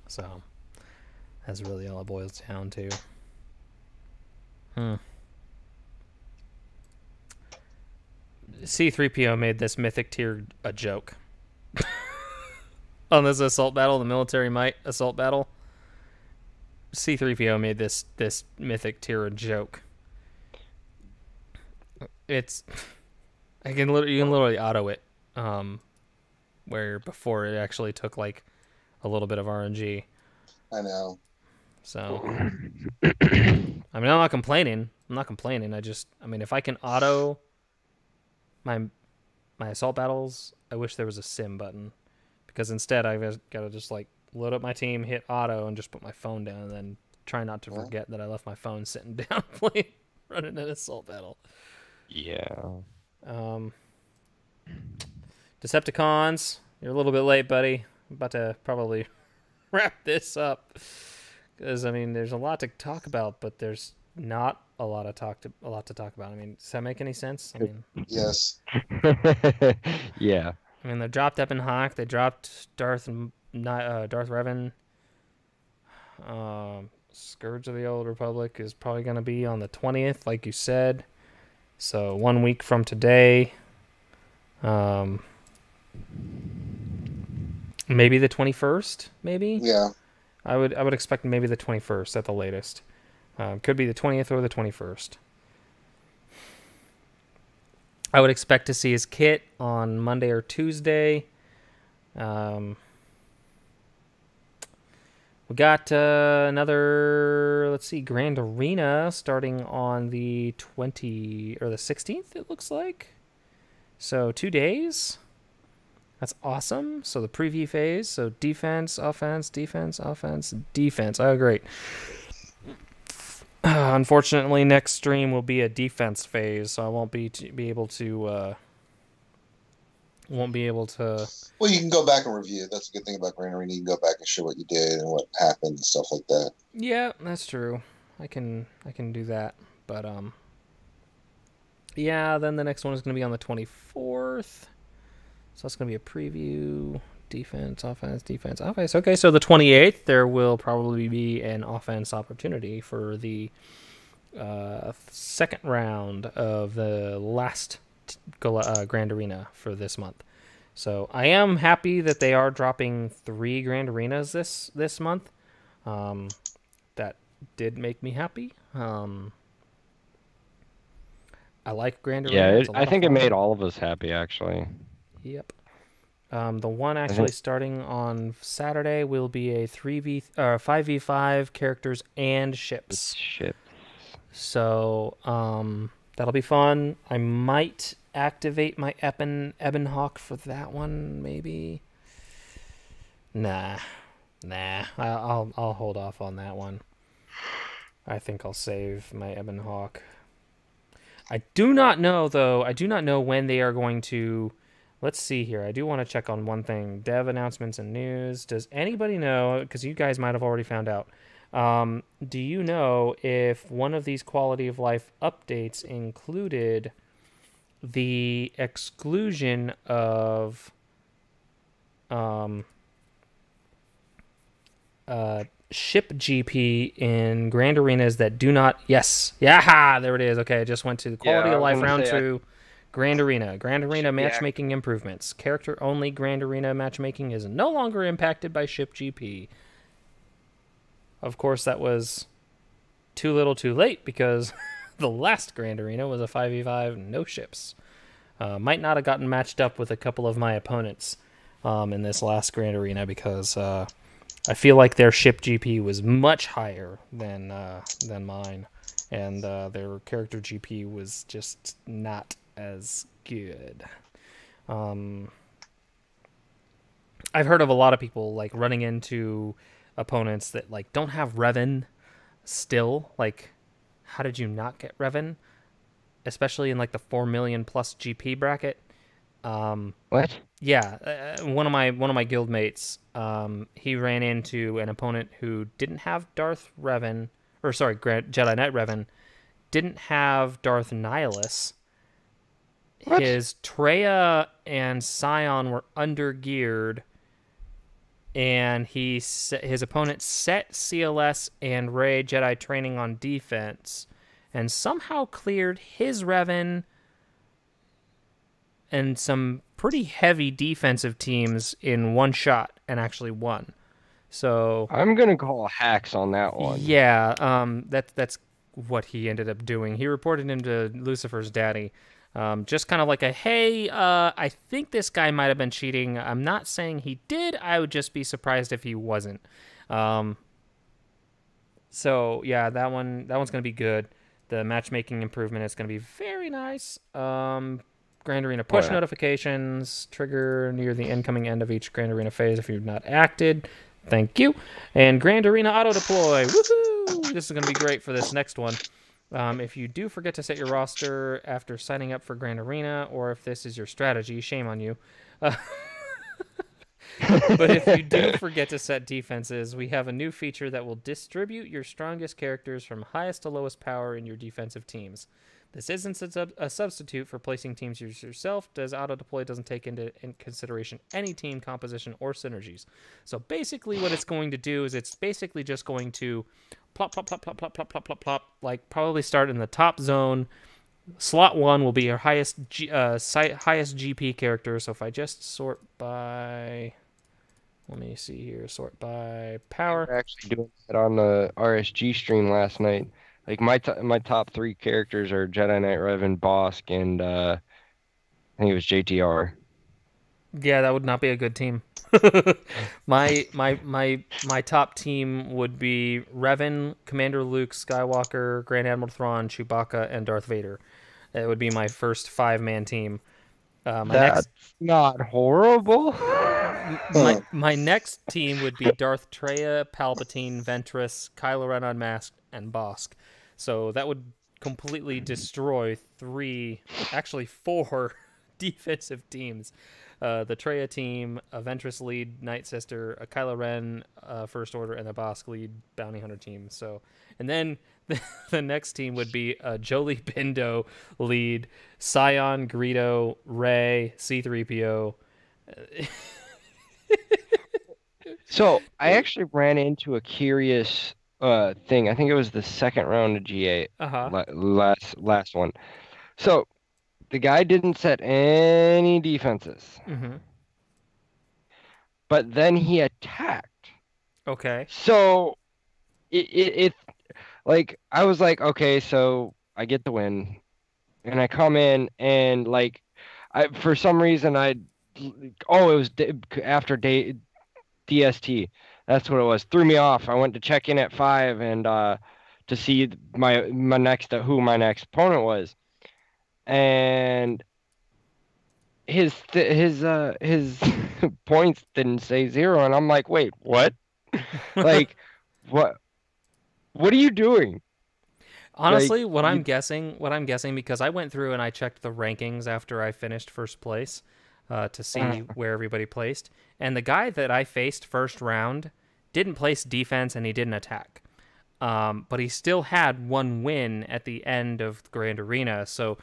So that's really all it boils down to. C-3PO made this mythic tier a joke. On this assault battle, the military might assault battle, C-3PO made this mythic tier a joke. It's you can literally auto it, where before it actually took like a little bit of RNG. I know. So I mean, I'm not complaining. I mean, if I can auto my assault battles, I wish there was a sim button. Because instead, I've got to just like load up my team, hit auto, and just put my phone down, and then try not to forget that I left my phone sitting down running an assault battle. Yeah. Decepticons, you're a little bit late, buddy. I'm about to probably wrap this up because I mean, there's a lot to talk about, but there's not a lot to talk about. I mean, does that make any sense? I mean, yes. Yeah. I mean, they dropped Ebon Hawk. They dropped Darth Revan. Scourge of the Old Republic is probably going to be on the 20th, like you said. So 1 week from today. Maybe the 21st, maybe? Yeah. I would expect maybe the 21st at the latest. Could be the 20th or the 21st. I would expect to see his kit on Monday or Tuesday. We got another, let's see, Grand Arena starting on the 16th, it looks like. So 2 days. That's awesome. So the preview phase. So defense, offense, defense, offense, defense. Oh, great. Unfortunately, next stream will be a defense phase, so I won't be able to. Well, you can go back and review. That's a good thing about Grand Arena. You can go back and show what you did and what happened and stuff like that. Yeah, that's true. I can do that, but yeah. Then the next one is going to be on the 24th, so that's going to be a preview. Defense, offense, defense, offense. Okay, so the 28th, there will probably be an offense opportunity for the second round of the last Grand Arena for this month. So I am happy that they are dropping 3 Grand Arenas this month. That did make me happy. I like Grand Arena. Yeah, I think it made all of us happy, actually. Yep. The one actually starting on Saturday will be a 5v5 characters and ships. So that'll be fun. I might activate my Ebon Hawk for that one, maybe. Nah. I'll hold off on that one. I think I'll save my Ebon Hawk. I do not know though. I do not know when they are going to. Let's see here. I do want to check on one thing. Dev announcements and news. Does anybody know, because you guys might have already found out, do you know if one of these quality of life updates included the exclusion of ship GP in Grand Arenas that do not... Yes. Yeah, there it is. Okay, I just went to the quality of life round 2. Grand Arena matchmaking improvements. Character-only Grand Arena matchmaking is no longer impacted by ship GP. Of course, that was too little too late because the last Grand Arena was a 5v5, no ships. Might not have gotten matched up with a couple of my opponents in this last Grand Arena because I feel like their ship GP was much higher than mine. And their character GP was just not as good. I've heard of a lot of people like running into opponents that like don't have Revan still. Like, how did you not get Revan? Especially in like the 4 million plus GP bracket. What? Yeah, one of my guild mates, he ran into an opponent who didn't have Darth Revan, or sorry, Jedi Knight Revan, didn't have Darth Nihilus. What? His Treya and Scion were under-geared, and his opponent set CLS and Rey Jedi training on defense, and somehow cleared his Revan and some pretty heavy defensive teams in one shot and actually won. So I'm gonna call hacks on that one. yeah, that's what he ended up doing. He reported him to Lucifer's daddy. Just kind of like a, hey, I think this guy might have been cheating. I'm not saying he did. I would just be surprised if he wasn't. So yeah, that one's gonna be good. The matchmaking improvement is gonna be very nice. Grand Arena push notifications trigger near the incoming end of each Grand Arena phase if you've not acted. Thank you. And Grand Arena auto deploy. Woohoo! This is going to be great for this next one. If you do forget to set your roster after signing up for Grand Arena, or if this is your strategy, shame on you. But if you do forget to set defenses, we have a new feature that will distribute your strongest characters from highest to lowest power in your defensive teams. This isn't a substitute for placing teams yourself, as auto-deploy doesn't take into consideration any team composition or synergies. So basically what it's going to do is it's basically just going to plop, plop, plop, plop, plop, plop, plop, plop, plop, like probably start in the top zone. Slot 1 will be your highest GP character. So if I just sort by... Let me see here. Sort by power. We were actually doing that on the RSG stream last night. Like my top 3 characters are Jedi Knight Revan, Bosk, and I think it was JTR. Yeah, that would not be a good team. my top team would be Revan, Commander Luke Skywalker, Grand Admiral Thrawn, Chewbacca, and Darth Vader. It would be my first 5-man team. That's not horrible. My next team would be Darth Treya, Palpatine, Ventress, Kylo Ren Unmasked, and Bosk. So that would completely destroy 4 defensive teams. The Treya team, a Ventress lead Night Sister, a Kylo Ren First Order, and a Bosk lead Bounty Hunter team. So, and then the next team would be a Jolie Bindo lead Scion, Greedo, Rey, C-3PO. So I actually ran into a curious thing. I think it was the second round of G8, last one. So the guy didn't set any defenses, but then he attacked. Okay. So it like I was like, okay, so I get the win, and I come in and like for some reason it was after DST. That's what it was. Threw me off. I went to check in at 5 and to see my next who my next opponent was, and his points didn't say 0, and I'm like, wait, what? Like, what are you doing? Honestly, like, what I'm guessing, because I went through and I checked the rankings after I finished first place to see where everybody placed. And the guy that I faced first round didn't place defense and he didn't attack. But he still had 1 win at the end of the Grand Arena. So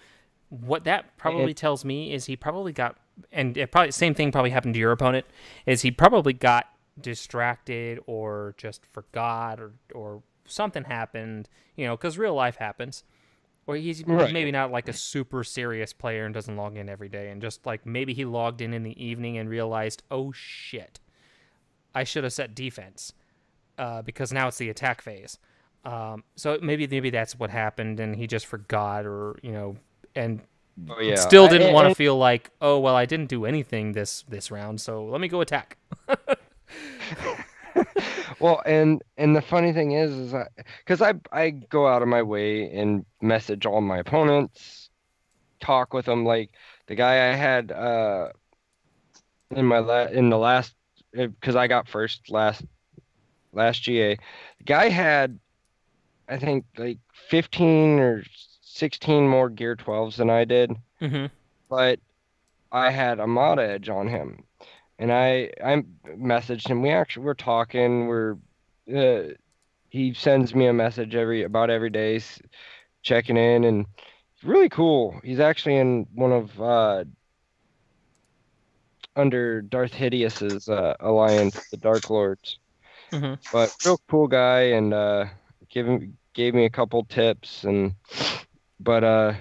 what that probably tells me is he probably got, and it probably same thing probably happened to your opponent, is he probably got distracted or just forgot or something happened, because real life happens. Or he's maybe not like a super serious player and doesn't log in every day, and just like maybe he logged in the evening and realized, oh shit, I should have set defense because now it's the attack phase. So maybe that's what happened, and he just forgot, or and still didn't want to feel like, oh well, I didn't do anything this round, so let me go attack. Well, and the funny thing is because I go out of my way and message all my opponents, talk with them. Like the guy I had in the last because I got first last GA. The guy had, I think, like 15 or 16 more Gear 12s than I did, Mm-hmm. but I had a mod edge on him, and I messaged him. We're talking. He sends me a message every day, checking in, and it's really cool. He's actually in one of under Darth Hidious's alliance, the Dark Lords. Mm-hmm. But real cool guy, and gave me a couple tips, and but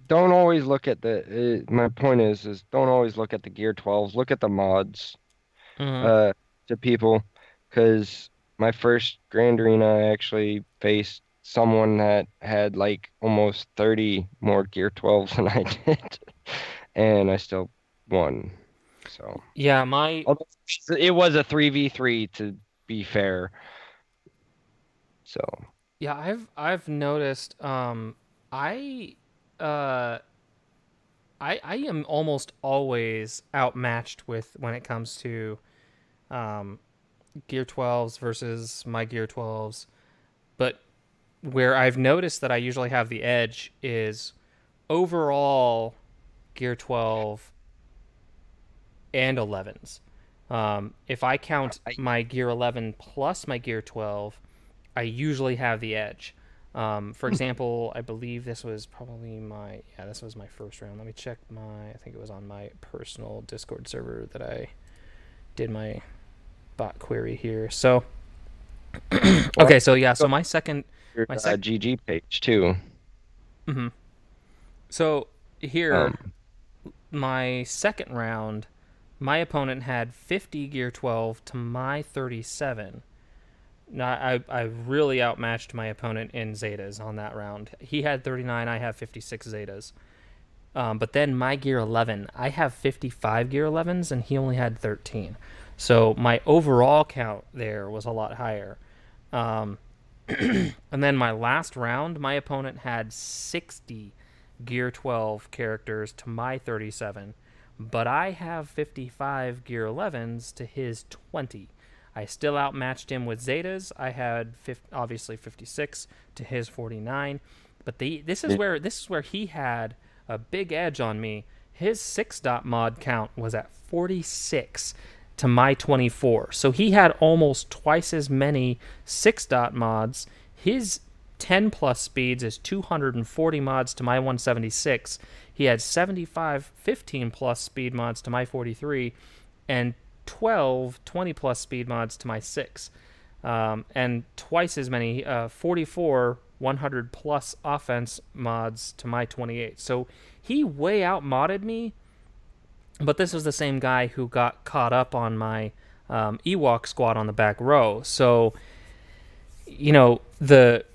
don't always look at my point is don't always look at the Gear 12s. Look at the mods Mm-hmm. uh to people, because my first Grand Arena I actually faced someone that had like almost 30 more Gear 12s than I did, and I still won. So Yeah, my although it was a 3v3 to be fair. So yeah, I've noticed I uh I am almost always outmatched with when it comes to um Gear 12s versus my Gear 12s. But where I've noticed that I usually have the edge is overall Gear 12 and 11s. If I count I, my Gear 11 plus my Gear 12, I usually have the edge. For example, I believe this was probably this was my first round. Let me check I think it was on my personal Discord server that I did my bot query here. So, okay, so yeah, so my second, your my second, GG page too. mm-hmm. So here, Um, my second round, my opponent had 50 Gear 12 to my 37. Now, I really outmatched my opponent in Zetas on that round. He had 39, I have 56 Zetas. But then my Gear 11, I have 55 Gear 11s, and he only had 13. So my overall count there was a lot higher. Um, and then my last round, my opponent had 60 Gear 12 characters to my 37, but I have 55 Gear 11s to his 20. I still outmatched him with Zetas. I had obviously 56 to his 49, but this is where he had a big edge on me. His 6-dot mod count was at 46 to my 24. So he had almost twice as many 6-dot mods. His 10 plus speeds is 240 mods to my 176. He had 75 15 plus speed mods to my 43, and 12 20 plus speed mods to my 6. And twice as many 44 100 plus offense mods to my 28. So he way out modded me, but this was the same guy who got caught up on my Ewok squad on the back row. So the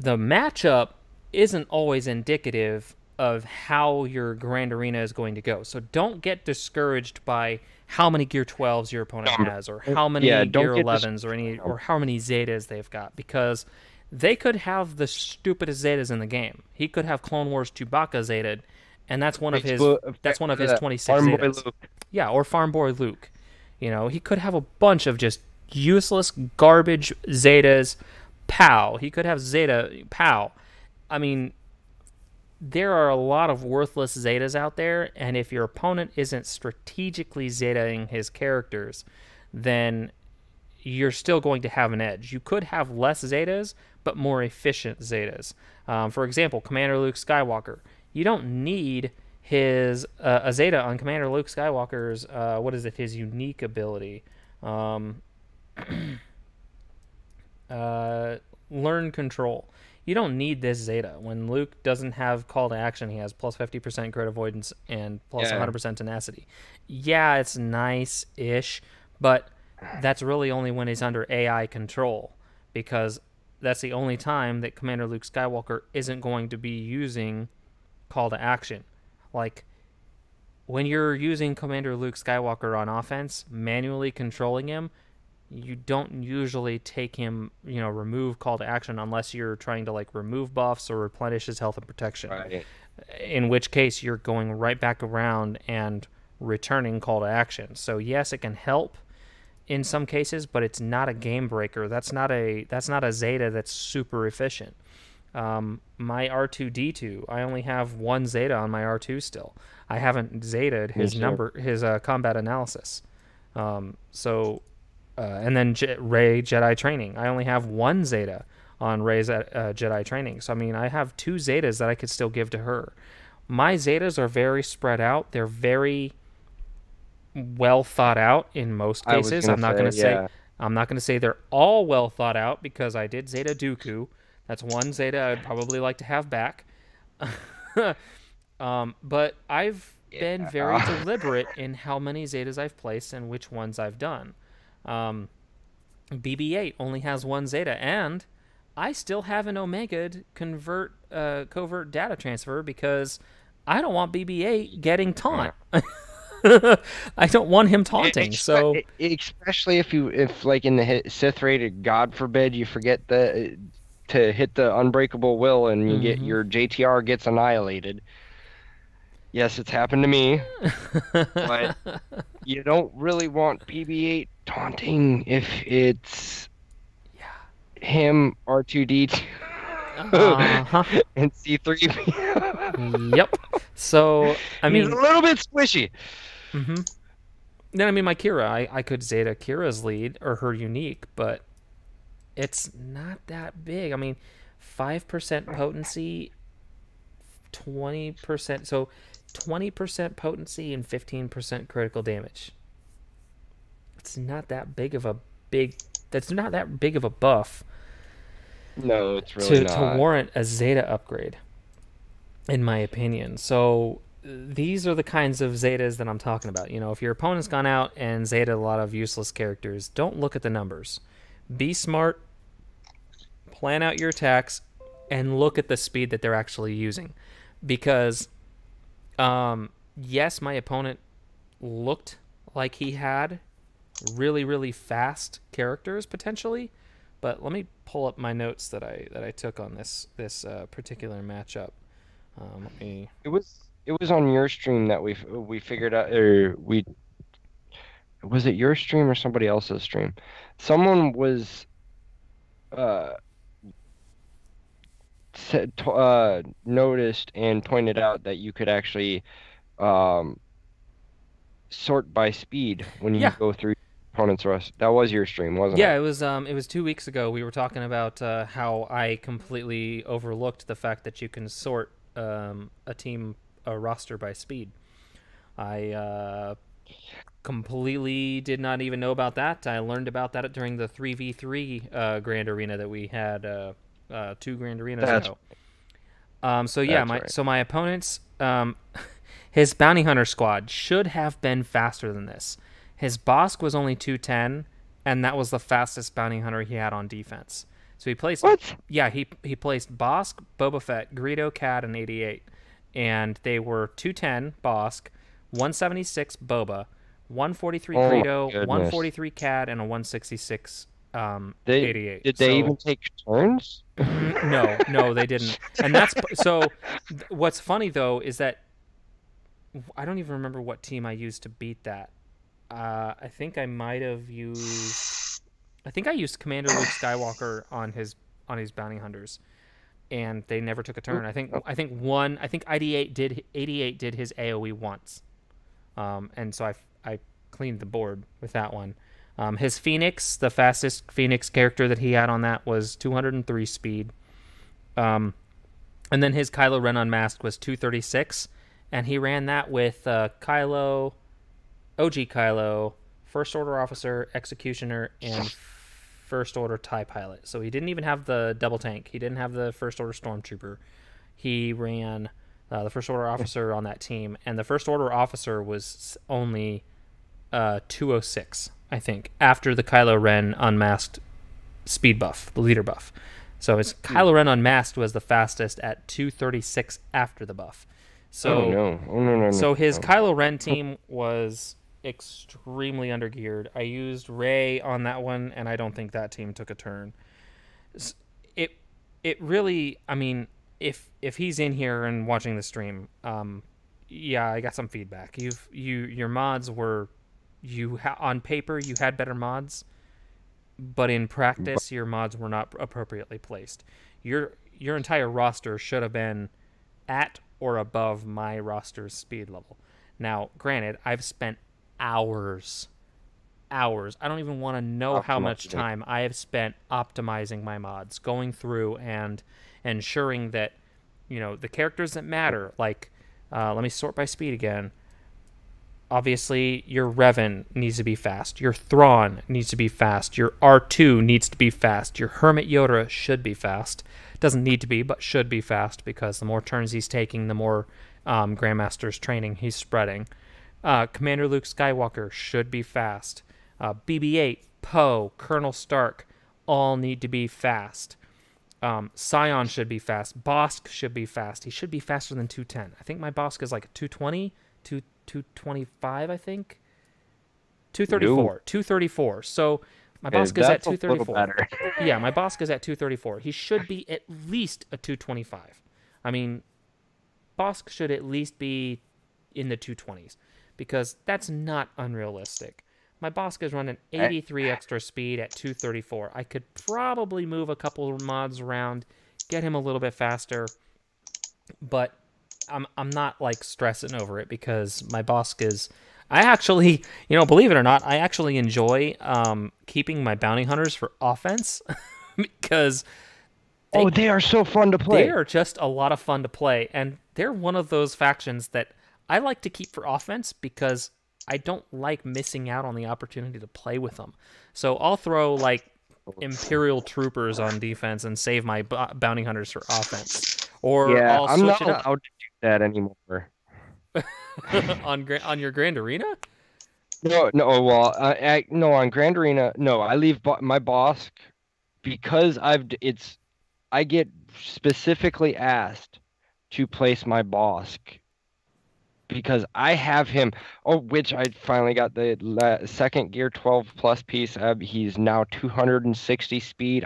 matchup isn't always indicative of how your Grand Arena is going to go. So don't get discouraged by how many Gear 12s your opponent has, or how many Gear 11s, or how many Zetas they've got, because they could have the stupidest Zetas in the game. He could have Clone Wars Chewbacca Zeta, and that's one of his 26 Zetas. Yeah, or Farm Boy Luke. He could have a bunch of just useless garbage Zetas. Pow. He could have Zeta Pow. I mean, there are a lot of worthless Zetas out there, and if your opponent isn't strategically Zetaing his characters, then you're still going to have an edge. You could have less Zetas, but more efficient Zetas. For example, Commander Luke Skywalker. You don't need his a Zeta on Commander Luke Skywalker's his unique ability. Learn control. You don't need this Zeta. When Luke doesn't have call to action, he has plus 50% crit avoidance and plus 100% tenacity. Yeah, it's nice-ish, but that's really only when he's under AI control, because that's the only time that Commander Luke Skywalker isn't going to be using call to action. Like, when you're using Commander Luke Skywalker on offense, manually controlling him, you don't usually take him, remove call to action unless you're trying to remove buffs or replenish his health and protection. Right. In which case you're going right back around and returning call to action. So yes, it can help in some cases, but it's not a game breaker. That's not a Zeta that's super efficient. My R2D2, I only have one Zeta on my R2 still. I haven't Zetaed his combat analysis. And then Rey Jedi training. I only have one Zeta on Rey's Jedi training. So I mean, I have two Zetas that I could still give to her. My Zetas are very spread out. They're very well thought out in most cases. I'm not going to say they're all well thought out, because I did Zeta Dooku. That's one Zeta I'd probably like to have back. But I've been very deliberate in how many Zetas I've placed and which ones I've done. BB-8 only has one Zeta, and I still have an Omega covert data transfer, because I don't want BB-8 getting taunt. I don't want him taunting. Especially if like in the Sith rated, God forbid, you forget to hit the unbreakable will and you get your JTR gets annihilated. Yes, it's happened to me. But you don't really want BB-8 taunting if it's him, R2D2, and C3. Yep. So I mean, he's a little bit squishy. Then I mean, my Kira, I could Zeta Kira's lead or her unique, but it's not that big. I mean, 5% potency, 20%. So 20% potency and 15% critical damage. It's not that big of a That's not that big of a buff. No, it's really not. To warrant a Zeta upgrade, in my opinion. So these are the kinds of Zetas that I'm talking about. You know, if your opponent's gone out and Zeta a lot of useless characters, don't look at the numbers. Be smart, plan out your attacks, and look at the speed that they're actually using. Because, yes, my opponent looked like he had really, really fast characters, potentially. But let me pull up my notes that I took on this particular matchup. It was on your stream that we figured out, or was it your stream or somebody else's stream? Someone was noticed and pointed out that you could actually sort by speed when you go through opponent's rest. That was your stream, wasn't it? Yeah, it was 2 weeks ago. We were talking about how I completely overlooked the fact that you can sort a roster by speed. I completely did not even know about that. I learned about that during the 3v3 Grand Arena that we had 2 Grand Arenas ago. So my opponent's his bounty hunter squad should have been faster than this. His Bosk was only 210, and that was the fastest bounty hunter he had on defense. So he placed he placed Bosk, Boba Fett, Greedo, Cad, and 88. And they were 210 Bosk, 176 Boba, 143 Greedo, 143 Cad, and a 166 88. Did they even take turns? No, they didn't. And that's so. What's funny though is that I don't even remember what team I used to beat that. I think I might have used. I think I used Commander Luke Skywalker on his bounty hunters, and they never took a turn. I think ID8 did his AOE once, and so I cleaned the board with that one. His Phoenix, the fastest Phoenix character that he had on that was 203 speed, and then his Kylo Ren Unmasked was 236, and he ran that with Kylo, OG Kylo, First Order Officer, Executioner, and First Order TIE Pilot. So he didn't even have the double tank. He didn't have the First Order Stormtrooper. He ran the First Order Officer on that team, and the First Order Officer was only 206, I think, after the Kylo Ren Unmasked speed buff, the leader buff. So his Kylo Ren Unmasked was the fastest at 236 after the buff. So, no. So his Kylo Ren team was extremely undergeared. I used Rey on that one, and I don't think that team took a turn. It really, I mean, if he's in here and watching the stream, yeah, I got some feedback. Your mods were, on paper you had better mods, but in practice your mods were not appropriately placed. Your entire roster should have been at or above my roster's speed level. Now, granted, I've spent hours, I don't even want to know how much time I have spent optimizing my mods, going through and ensuring that, the characters that matter, like, let me sort by speed again. Obviously, your Revan needs to be fast. Your Thrawn needs to be fast. Your R2 needs to be fast. Your Hermit Yoda should be fast. Doesn't need to be, but should be fast, because the more turns he's taking, the more Grandmaster's training he's spreading. Commander Luke Skywalker should be fast. BB-8, Poe, Colonel Stark all need to be fast. Scion should be fast. Bosk should be fast. He should be faster than 210. I think my Bosk is like a 220, 225, I think. 234. No. 234. So my Bosk is at 234. Yeah, my Bosk is at 234. He should be at least a 225. I mean, Bosk should at least be in the 220s, because that's not unrealistic. My Bosk is running 83 extra speed at 234. I could probably move a couple of mods around, get him a little bit faster, but I'm not like stressing over it, because my Bosk is. I actually, believe it or not, I actually enjoy keeping my bounty hunters for offense because they are so fun to play. They are just a lot of fun to play, and they're one of those factions that I like to keep for offense because I don't like missing out on the opportunity to play with them. So I'll throw like Imperial troopers on defense and save my bounty hunters for offense. Or I'll I'm switch not allowed to do that anymore. on your Grand Arena? No. Well, no, on Grand Arena. No, I leave my Bosk because I get specifically asked to place my Bosk because I have him. Oh, which I finally got the second Gear 12 plus piece. He's now 260 speed.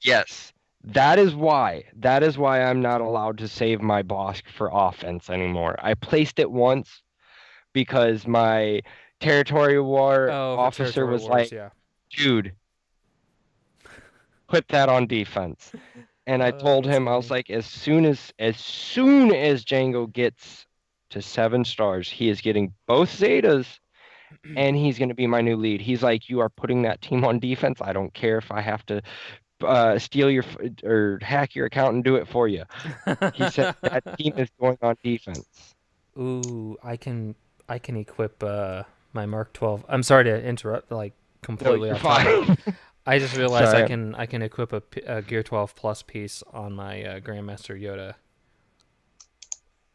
Yes. That is why I'm not allowed to save my Bosk for offense anymore. I placed it once because my Territory War officer was like, dude, put that on defense. And I told him, funny. I was like, as soon as Django gets to 7 stars, he is getting both Zetas and he's going to be my new lead. He's like, you are putting that team on defense. I don't care if I have to steal your or hack your account and do it for you. He said that team is going on defense. Ooh, I can equip my Mark 12. I'm sorry to interrupt, like completely off topic. I just realized I can equip a Gear 12 plus piece on my Grandmaster Yoda.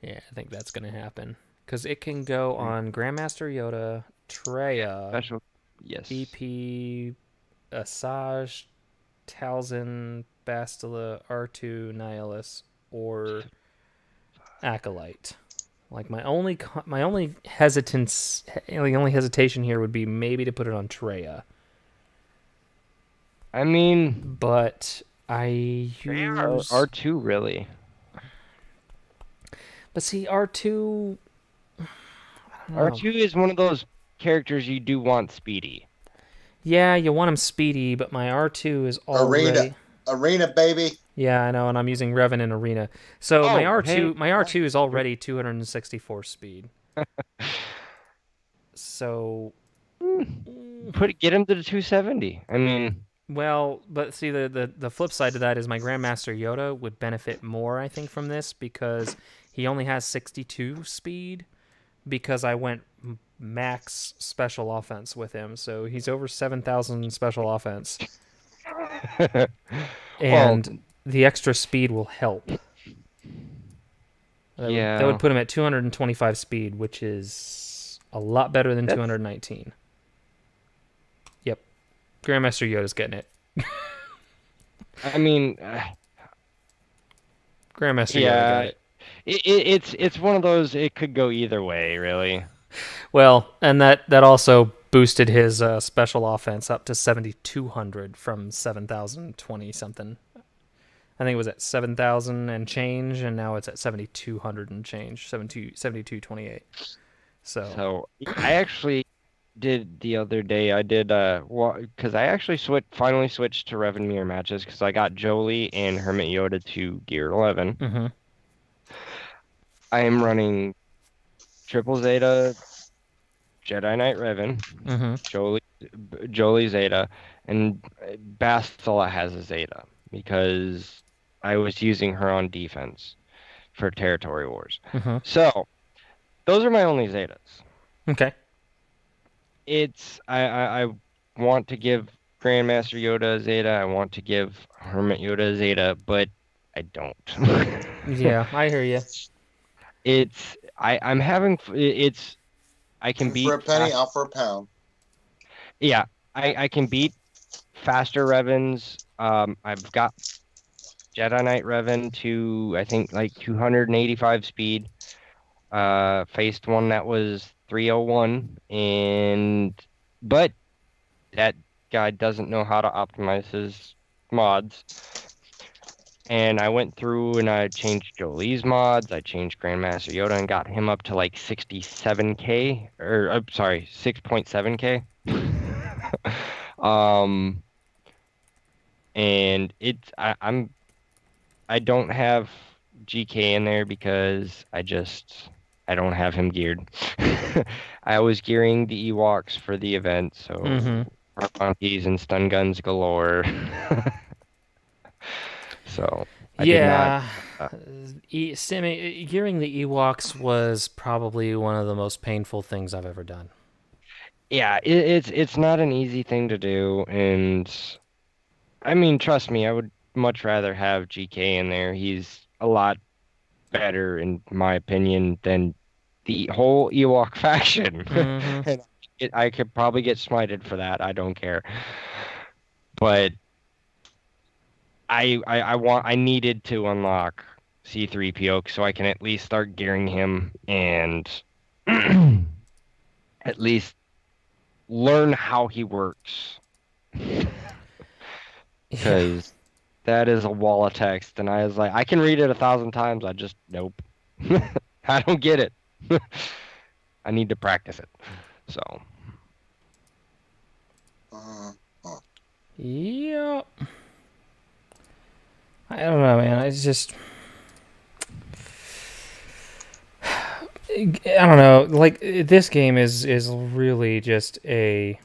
Yeah, I think that's gonna happen because it can go on Grandmaster Yoda, Traya, special, yes, BP, Asajj, Talzin, Bastila, R2, Nihilus, or Acolyte. Like my only hesitation here would be maybe to put it on Traya. I mean, but I use R2 really. But see, R2. R2 is one of those characters you do want speedy. Yeah, you want him speedy, but my R2 is already Arena, baby. Yeah, I know, and I'm using Revan in Arena. So my R2 is already 264 speed. So get him to the 270. I mean, well, but see the flip side to that is my Grandmaster Yoda would benefit more, I think, from this because he only has 62 speed because I went max special offense with him. So he's over 7,000 special offense. And the extra speed will help. That would put him at 225 speed, which is a lot better than 219. Yep. Grandmaster Yoda's getting it. I mean, Grandmaster Yoda got it. It's one of those, it could go either way, really. Well, and that also boosted his special offense up to 7,200 from 7,020 something. I think it was at 7,000 and change, and now it's at 7,200 and change, 7228. So I actually did the other day. I did because I actually finally switched to Revan mirror matches because I got Jolie and Hermit Yoda to Gear 11. Mm-hmm. I am running Triple Zeta, Jedi Knight Revan, Jolie Zeta, and Bastila has a Zeta because I was using her on defense for Territory Wars. Mm-hmm. So those are my only Zetas. Okay. I want to give Grandmaster Yoda a Zeta. I want to give Hermit Yoda a Zeta, but I don't. Yeah, I hear you. I can beat for a penny, out for a pound. Yeah, I can beat faster Revans. I've got Jedi Knight Revan to I think like 285 speed. Faced one that was 301, but that guy doesn't know how to optimize his mods. And I went through and I changed Jolie's mods. I changed Grandmaster Yoda and got him up to like 67k, or I'm sorry, 6.7k. And I don't have GK in there because I don't have him geared. I was gearing the Ewoks for the event, so monkeys and stun guns galore. So gearing the Ewoks was probably one of the most painful things I've ever done. Yeah, it's not an easy thing to do, and I mean, trust me, I would much rather have GK in there. He's a lot better, in my opinion, than the whole Ewok faction. And I could probably get smited for that. I don't care. But I needed to unlock C-3PO so I can at least start gearing him and at least learn how he works. Because that is a wall of text, and I was like, I can read it 1,000 times. I just nope. I don't get it. I need to practice it. So. Yeah. I don't know, man. It's just, I don't know. Like, this game is really just a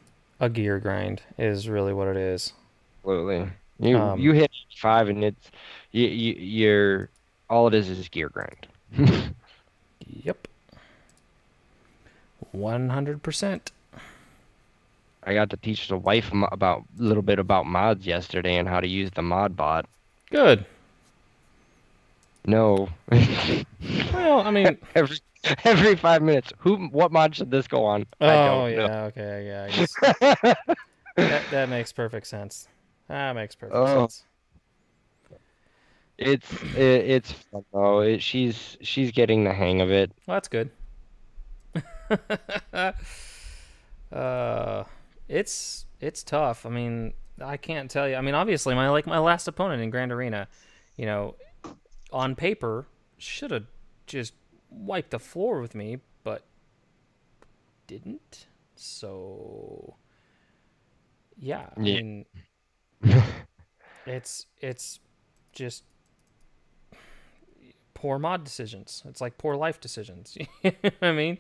gear grind. Is really what it is. Absolutely. You hit 5 and it's you're all it is gear grind. Yep. 100%. I got to teach the wife a little bit about mods yesterday and how to use the mod bot. Good. No. Well, I mean, every 5 minutes. What mod should this go on? Oh, I don't yeah, know. okay, yeah. I guess that makes perfect sense. That makes perfect sense. It's fun though. She's getting the hang of it. Well, that's good. It's tough. I mean, I can't tell you. I mean, obviously, my last opponent in Grand Arena, you know, on paper should have just wiped the floor with me, but didn't. So, yeah. I mean, it's just poor mod decisions. It's like poor life decisions. You know what I mean?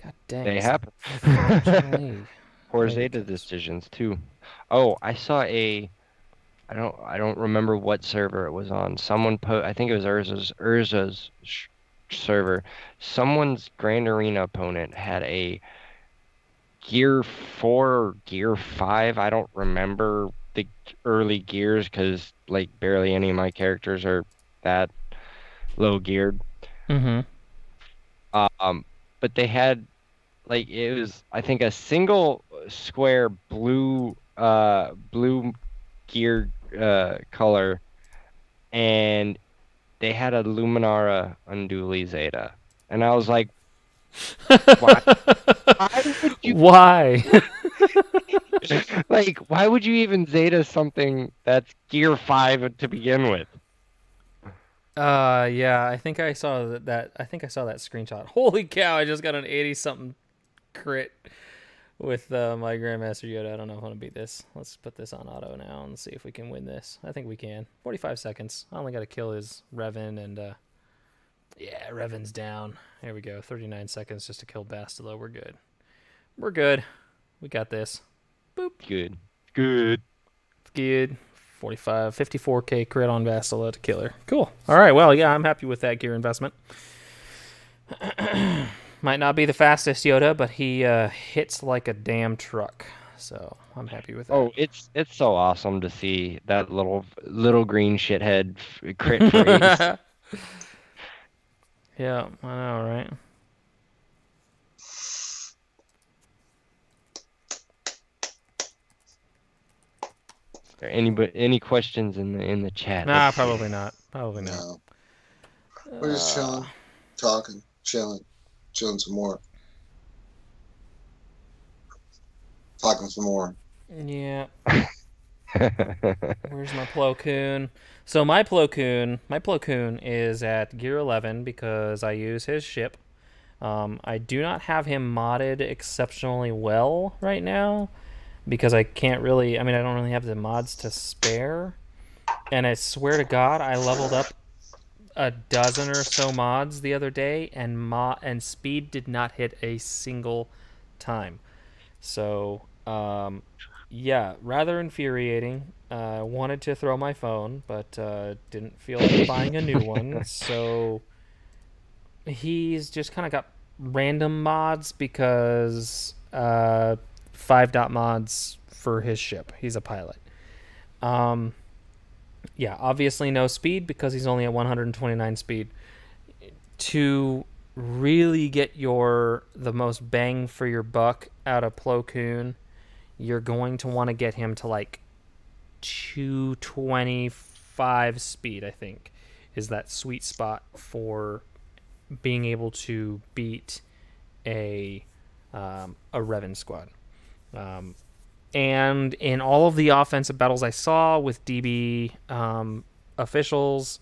God dang. They happen. Poor Zeta decisions too. Oh, I saw I don't remember what server it was on. Someone I think it was Urza's server. Someone's Grand Arena opponent had a Gear 4 or Gear 5. I don't remember the early gears because like barely any of my characters are that low geared. But they had like it was I think a single square blue gear color, and they had a Luminara Unduli Zeta, and I was like, why? Why? Like, why would you even Zeta something that's Gear 5 to begin with? Yeah, I think I saw that. I think I saw that screenshot. Holy cow! I just got an 80 something crit with my Grandmaster Yoda. I don't know if I want to beat this. Let's put this on auto now and see if we can win this. I think we can. 45 seconds. I only got to kill his Revan and yeah, Revan's down. Here we go. 39 seconds just to kill Bastila. We're good. We're good. We got this. Boop. Good. Good. Good. 45, 54k crit on Bastila to kill her. Cool. All right. Well, yeah, I'm happy with that gear investment. Might not be the fastest Yoda, but he hits like a damn truck. So I'm happy with that. Oh, it's so awesome to see that little green shithead crit for Ace. Yeah, I know, right? Any questions in the chat? Nah, probably not. Probably not. No. We're just chilling, talking, chilling some more, talking some more. Yeah. Where's my Platoon? So my Platoon is at gear 11 because I use his ship. I do not have him modded exceptionally well right now because I can't really. I mean, I don't really have the mods to spare. And I swear to God, I leveled up a dozen or so mods the other day, and speed did not hit a single time. So, yeah, rather infuriating. Wanted to throw my phone, but didn't feel like buying a new one. So he's just kind of got random mods because 5 mods for his ship. He's a pilot. Yeah, obviously no speed because he's only at 129 speed. To really get the most bang for your buck out of Plo Koon, you're going to want to get him to like 225 speed, I think, is that sweet spot for being able to beat a Revan squad. And in all of the offensive battles I saw with DB officials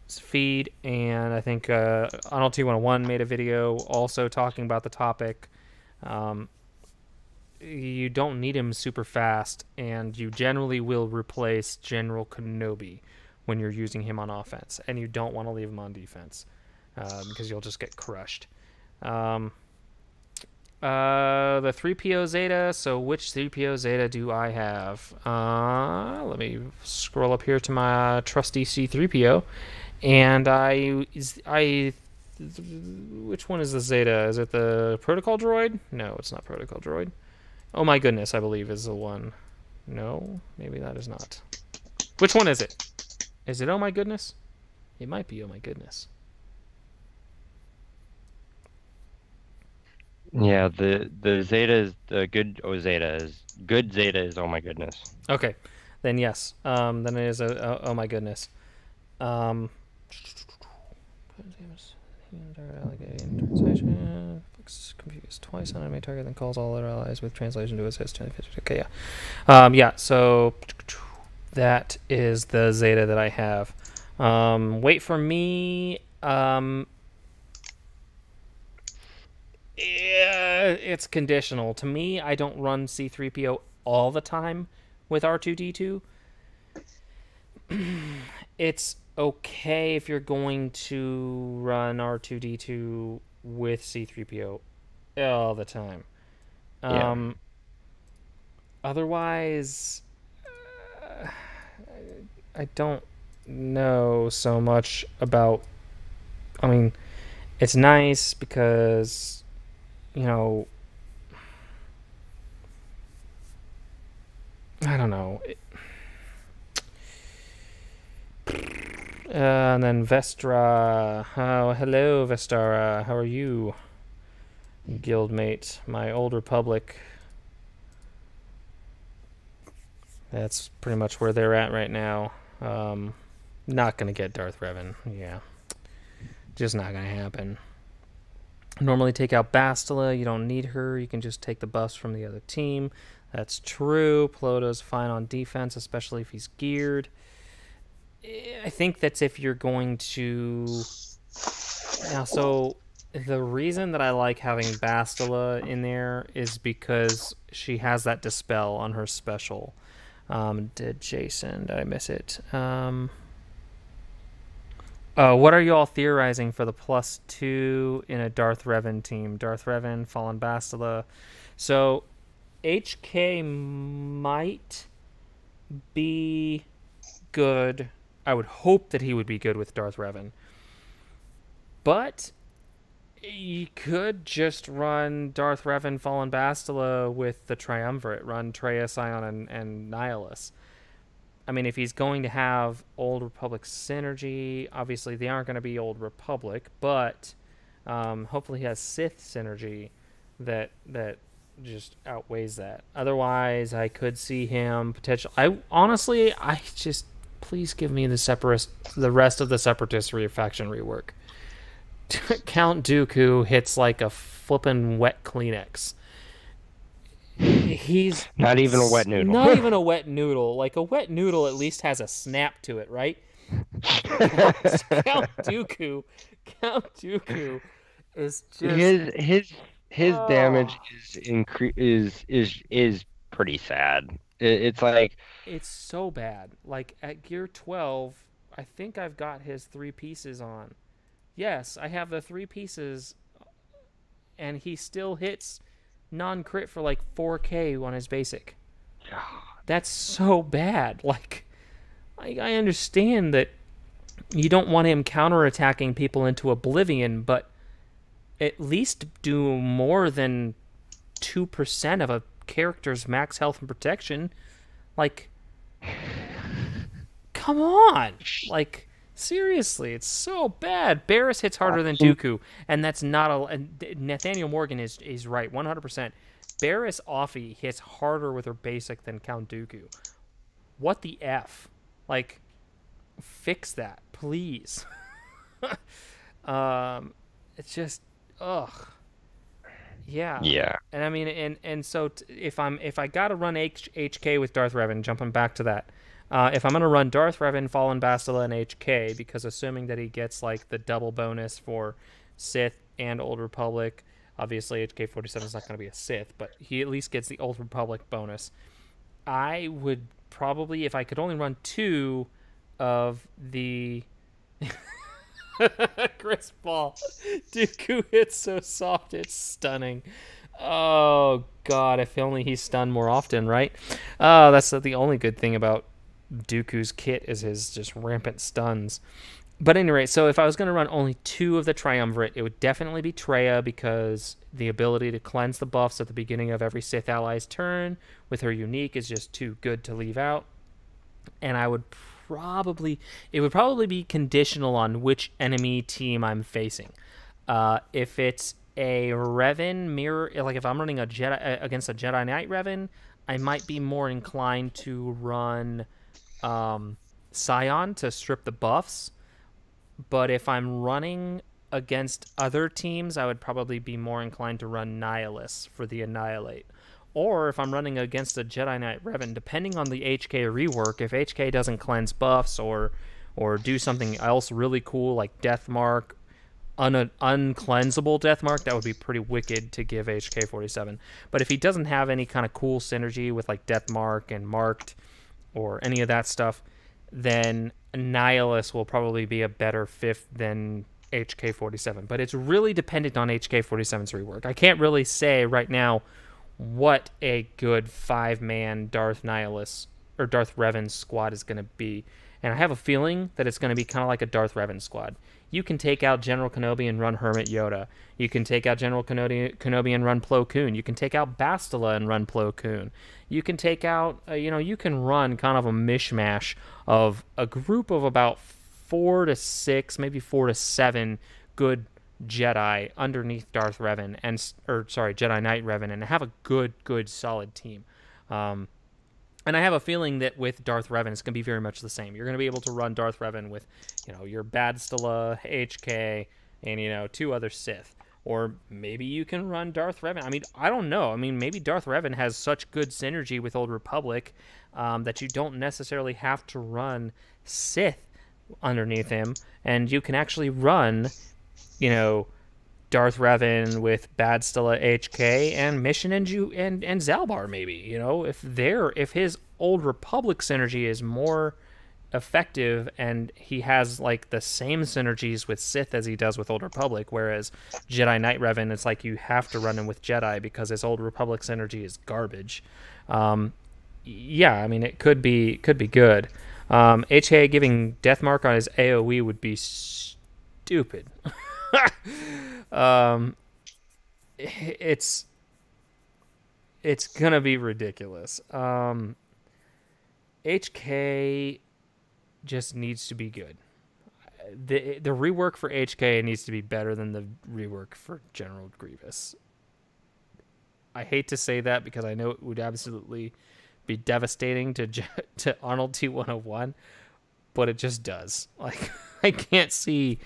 feed, and I think Arnold T101 made a video also talking about the topic. You don't need him super fast, and you generally will replace General Kenobi when you're using him on offense, and you don't want to leave him on defense because you'll just get crushed. The 3PO Zeta. So which 3PO Zeta do I have? Let me scroll up here to my trusty C3PO, and which one is the Zeta? Is it the Protocol Droid? No, it's not Protocol Droid. Oh my goodness, I believe is the one. No, maybe that is not. Which one is it? Is it oh my goodness? It might be oh my goodness. Yeah, the Zeta is the good. Oh, Zeta is good. Zeta is oh my goodness. Okay, then yes. Then it is oh my goodness. Confused twice on enemy target, then calls all other allies with translation to assist. Okay, yeah. Yeah. So that is the Zeta that I have. Wait for me. Yeah, it's conditional. To me, I don't run C3PO all the time with R2-D2. It's okay if you're going to run R2-D2 with C3PO all the time. Otherwise, I don't know so much about... I mean, it's nice because, you know... I don't know. And then Vestra. Oh, hello, Vestara. How are you? Guildmate, my old Republic. That's pretty much where they're at right now. Not going to get Darth Revan. Yeah. Just not going to happen. Normally take out Bastila. You don't need her. You can just take the buffs from the other team. That's true. Ploto's fine on defense, especially if he's geared. I think that's if you're going to... Now, so the reason that I like having Bastila in there is because she has that Dispel on her special. Did Jason? Did I miss it? What are you all theorizing for the +2 in a Darth Revan team? Darth Revan, Fallen Bastila. So HK might be good. I would hope that he would be good with Darth Revan. But you could just run Darth Revan, Fallen Bastila with the Triumvirate. Run Traya, Scion, and Nihilus. I mean, if he's going to have Old Republic synergy, obviously they aren't going to be Old Republic, but hopefully he has Sith synergy that just outweighs that. Otherwise, I could see him potentially... I just... Please give me the rest of the Separatist faction rework. Count Dooku hits like a flippin' wet Kleenex. He's not even a wet noodle. Not even a wet noodle. Like, a wet noodle at least has a snap to it, right? Count Dooku is just his damage is pretty sad. It's like, it's so bad. Like, at gear 12, I think I've got his 3 pieces on. Yes, I have the 3 pieces, and he still hits non-crit for like 4K on his basic. That's so bad. Like, I understand that you don't want him counterattacking people into oblivion, but at least do more than 2% of a character's max health and protection. Like, come on. Like, seriously, it's so bad. Barris hits harder than Dooku, and that's not a... And Nathaniel Morgan is right, 100%. Barris Offie hits harder with her basic than Count Dooku. What the F? Like, fix that, please. It's just... Ugh. Yeah. Yeah. And I mean, and so if I gotta run HK with Darth Revan, jumping back to that, if I'm gonna run Darth Revan, Fallen Bastila, and HK, because assuming that he gets like the double bonus for Sith and Old Republic, obviously HK-47 is not gonna be a Sith, but he at least gets the Old Republic bonus. I would probably, if I could only run 2 of the Chris Paul, Dooku hits so soft it's stunning. Oh god, if only he's stunned more often, right? That's the only good thing about Dooku's kit is his just rampant stuns. But anyway, so if I was going to run only 2 of the Triumvirate, it would definitely be Traya, because the ability to cleanse the buffs at the beginning of every Sith ally's turn with her unique is just too good to leave out. And it would probably be conditional on which enemy team I'm facing. If it's a Revan mirror, like if I'm running a Jedi against a Jedi Knight Revan, I might be more inclined to run Scion to strip the buffs. But if I'm running against other teams, I would probably be more inclined to run Nihilus for the Annihilate. Or if I'm running against a Jedi Knight Revan, depending on the HK rework, if HK doesn't cleanse buffs or do something else really cool like Death Mark, uncleansable Death Mark, that would be pretty wicked to give HK-47. But if he doesn't have any kind of cool synergy with like Death Mark and Marked or any of that stuff, then Nihilus will probably be a better 5th than HK-47. But it's really dependent on HK-47's rework. I can't really say right now what a good 5-man Darth Nihilus or Darth Revan squad is going to be. And I have a feeling that it's going to be kind of like a Darth Revan squad. You can take out General Kenobi and run Hermit Yoda. You can take out General Kenobi and run Plo Koon. You can take out Bastila and run Plo Koon. You can take out, you can run kind of a mishmash of a group of about 4 to 6, maybe 4 to 7 good Jedi underneath Darth Revan Jedi Knight Revan, and have a good solid team. And I have a feeling that with Darth Revan, it's going to be very much the same. You're going to be able to run Darth Revan with, your Bastila, HK, and 2 other Sith. Or maybe you can run Darth Revan. I mean, I don't know. I mean, maybe Darth Revan has such good synergy with Old Republic that you don't necessarily have to run Sith. underneath him, and you can actually run, Darth Revan with Badstilla HK and Mission and Zalbar maybe. If his Old Republic synergy is more effective and he has like the same synergies with Sith as he does with Old Republic, whereas Jedi Knight Revan, it's like you have to run him with Jedi because his Old Republic synergy is garbage. It could be good. HK giving Deathmark on his AoE would be stupid. It's gonna be ridiculous. HK just needs to be good. The rework for HK needs to be better than the rework for General Grievous. I hate to say that because I know it would absolutely be devastating to Arnold T101, but it just does. Like I can't see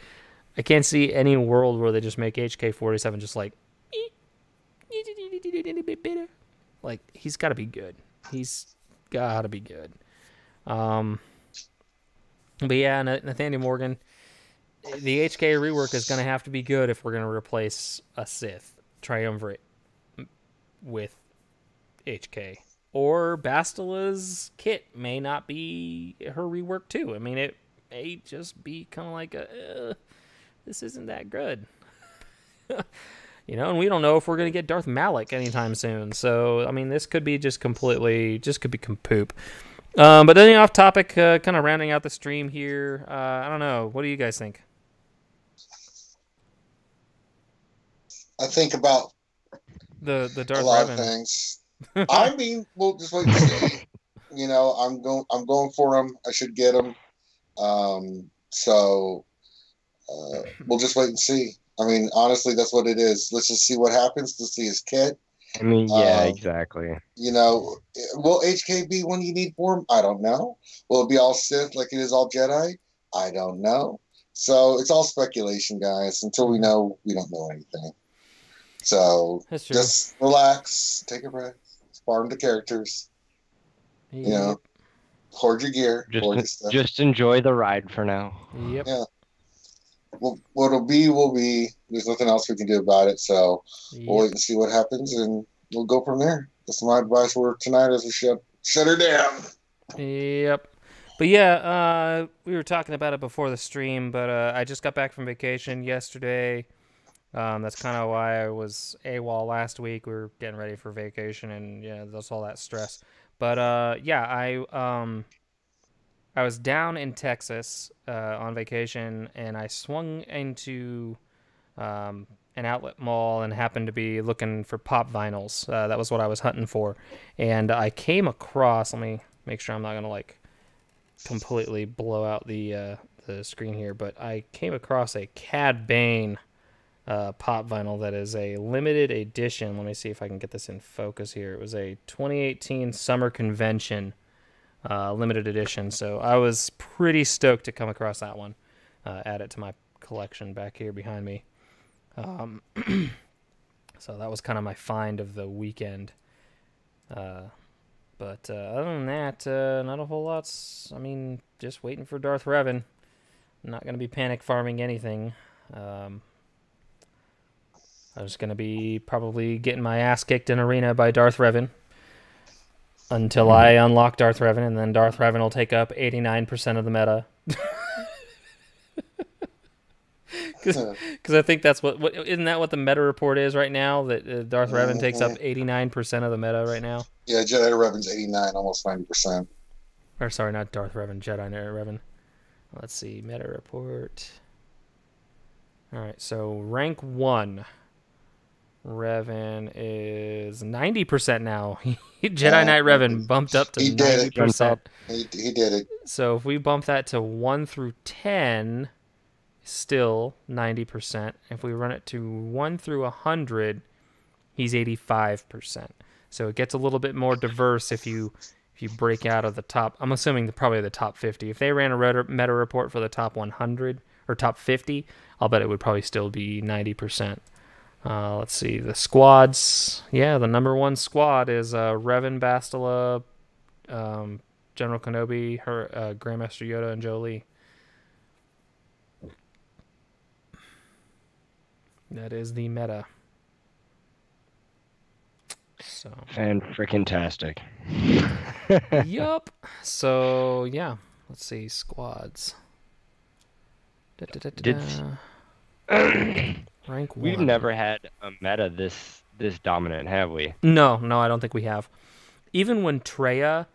any world where they just make HK47 just like he's got to be good. He's got to be good. But yeah, Nathaniel Morgan, the HK rework is going to have to be good if we're going to replace a Sith Triumvirate with HK. Or Bastilla's kit may not be her rework too. I mean, it may just be kind of like this isn't that good. And we don't know if we're going to get Darth Malak anytime soon. So, I mean, this could be poop. But then off topic, kind of rounding out the stream here. I don't know. What do you guys think? I think about the Darth a lot Revan of things. I mean, we'll just wait and see. I'm going for him. I should get him. So we'll just wait and see. I mean, honestly, that's what it is. Let's just see what happens to see his kit. I mean, yeah, exactly. Will HK be when you need for him? I don't know. Will it be all Sith like it is all Jedi? I don't know. So it's all speculation, guys. Until we know, we don't know anything. So just relax, take a breath, farm the characters. Yep. Hoard your gear, hoard your stuff. Just enjoy the ride for now. Yep. Yeah. Well, what'll be will be. There's nothing else we can do about it. So we'll wait and see what happens, and we'll go from there. That's my advice for tonight as we shut her down. Yep. But yeah, we were talking about it before the stream, but I just got back from vacation yesterday. That's kind of why I was AWOL last week. We were getting ready for vacation, and that's all that stress. But I was down in Texas on vacation, and I swung into an outlet mall and happened to be looking for pop vinyls. That was what I was hunting for. And I came across, let me make sure I'm not going to completely blow out the screen here, but I came across a Cad Bane pop vinyl that is a limited edition. Let me see if I can get this in focus here. It was a 2018 Summer Convention limited edition, so I was pretty stoked to come across that one. Add it to my collection back here behind me. So that was kind of my find of the weekend. But other than that, not a whole lot. I mean, just waiting for Darth Revan. I'm not going to be panic farming anything. I'm just going to be probably getting my ass kicked in Arena by Darth Revan until I unlock Darth Revan, and then Darth Revan will take up 89% of the meta. Because I think that's what isn't that what the meta report is right now, that Darth Revan takes up 89% of the meta right now? Yeah, Jedi Revan's 89, almost 90%. Or sorry, not Darth Revan, Jedi Revan. Let's see, meta report. All right, so rank 1. Revan is 90% now. Jedi Knight Revan bumped up to 90%. He did it. So if we bump that to 1 through 10, still 90%. If we run it to 1 through 100, he's 85%. So it gets a little bit more diverse if you break out of the top. I'm assuming probably the top 50. If they ran a meta report for the top 100 or top 50, I'll bet it would probably still be 90%. Let's see, the squads. Yeah, the number 1 squad is Revan, Bastila, General Kenobi, Grandmaster Yoda, and Jolie. That is the meta. So. And freaking tastic. Yup. So yeah, let's see squads. Did Rank We've 1. never had a meta this dominant, have we? No, I don't think we have. Even when Treya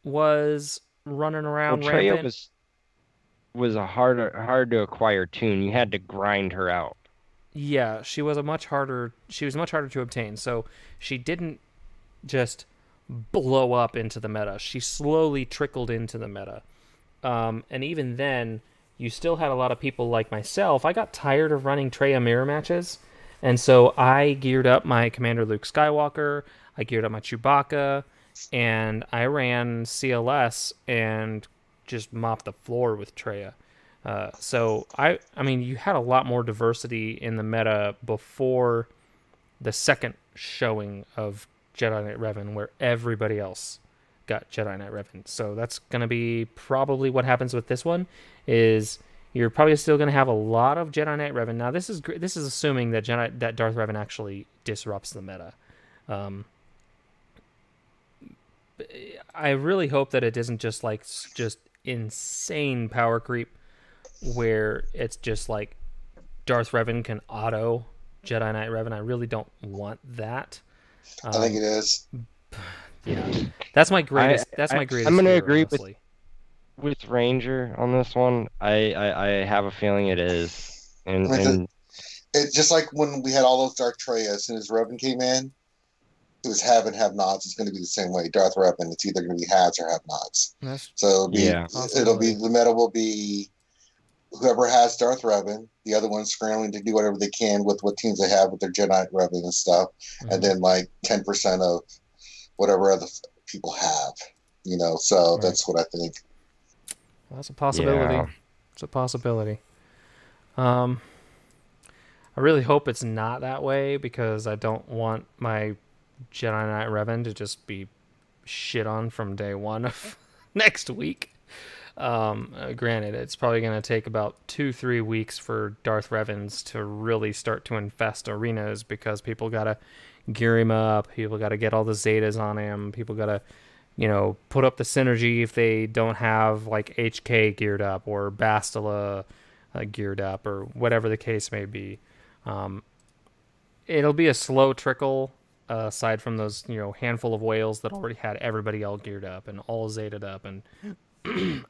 was running Well, around Treya rampant, was a hard to acquire tune. You had to grind her out. yeah, she was much harder to obtain. So she didn't just blow up into the meta. She slowly trickled into the meta. And even then, you still had a lot of people like myself. I got tired of running Treya mirror matches, and so I geared up my Commander Luke Skywalker, I geared up my Chewbacca, and I ran CLS and just mopped the floor with Treya. So I mean, you had a lot more diversity in the meta before the second showing of Jedi Knight Revan, where everybody else got Jedi Knight Revan. So that's going to be probably what happens with this one. Is you're probably still going to have a lot of Jedi Knight Revan. Now this is assuming that Darth Revan actually disrupts the meta. I really hope that it isn't just insane power creep, where it's just like Darth Revan can auto Jedi Knight Revan. I really don't want that. I think it is. Yeah, that's my greatest. I'm going to agree honestly. with Ranger on this one. I have a feeling it is, and it's just like when we had all those Dark Trey. As soon as Revan came in, it was have and have nots. It's going to be the same way. Darth Revan, it's either going to be haves or have nots. So the meta will be whoever has Darth Revan, the other one's scrambling to do whatever they can with what teams they have with their Jedi Revan and stuff, and then like 10% of whatever other people have, So that's what I think. Well, that's a possibility. Yeah. It's a possibility. I really hope it's not that way, because I don't want my Jedi Knight Revan to just be shit on from day one of next week. Granted, it's probably going to take about 2-3 weeks for Darth Revans to really start to infest arenas, because people got to gear him up. People got to get all the Zetas on him. People got to, put up the synergy if they don't have like HK geared up or Bastila geared up or whatever the case may be. It'll be a slow trickle, aside from those, handful of whales that already had everybody all geared up and all Zetaed up, and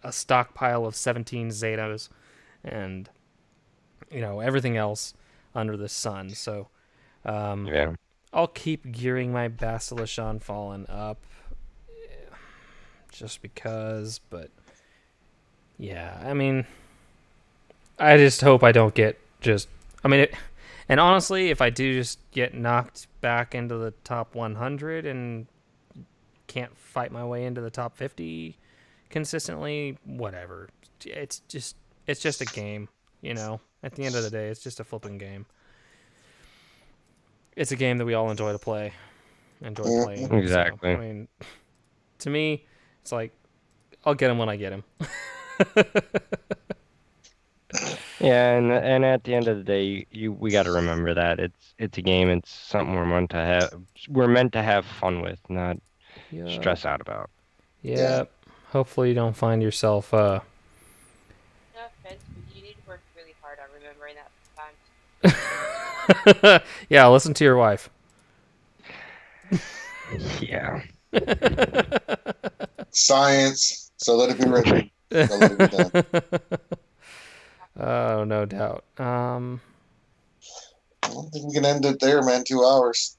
a stockpile of 17 Zetas and, everything else under the sun. So, yeah. I'll keep gearing my Basilishan Fallen up just because, but yeah, I mean, I just hope I don't get and honestly, if I do just get knocked back into the top 100 and can't fight my way into the top 50 consistently, whatever. It's just a game, At the end of the day, it's just a flipping game. It's a game that we all enjoy playing. Exactly. So, I mean, to me, it's like, I'll get him when I get him. Yeah, and at the end of the day, we got to remember that it's a game. It's something we're meant to have fun with, not stress out about. Yeah. Hopefully you don't find yourself No offense, but you need to work really hard on remembering that sometimes. Yeah, listen to your wife. Yeah. Science. So let it be written. So let it be done. Oh, no doubt. I don't think we can end it there, man. 2 hours.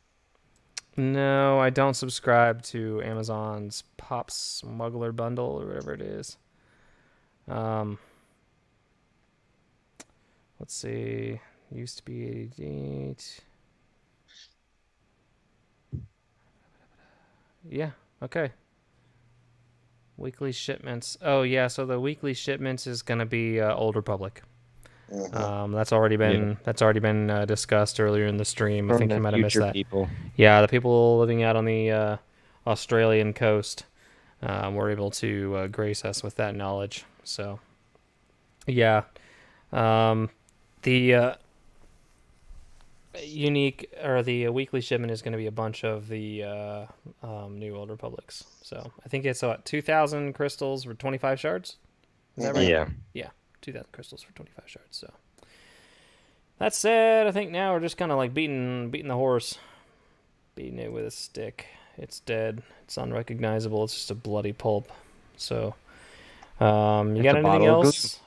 No, I don't subscribe to Amazon's Pop Smuggler bundle or whatever it is. Let's see. Used to be 88. Yeah, okay. Weekly shipments. Oh, yeah, so the weekly shipments is going to be Old Republic. Mm-hmm. That's already been discussed earlier in the stream. I think you might have missed that. People. Yeah, the people living out on the Australian coast were able to grace us with that knowledge. So, yeah, the unique, or the weekly shipment is going to be a bunch of the New Old Republics. So I think it's 2,000 crystals for 25 shards. Is that right? Yeah. Yeah, 2,000 crystals for 25 shards. So that said, I think now we're just kind of like beating the horse, beating it with a stick. It's dead. It's unrecognizable. It's just a bloody pulp. So, you got anything else?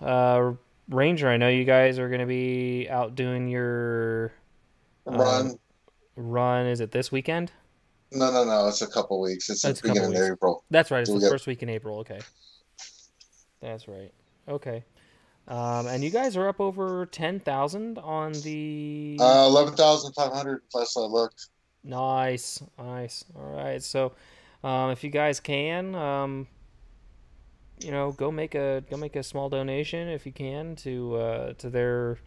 Ranger, I know you guys are going to be out doing your run. Is it this weekend? No. It's a couple weeks. It's the beginning of April. That's right. It's the first week in April. Okay. That's right. Okay. And you guys are up over 10,000 on the 11,500 last I looked. Nice. All right. So, if you guys can, go make a small donation if you can to their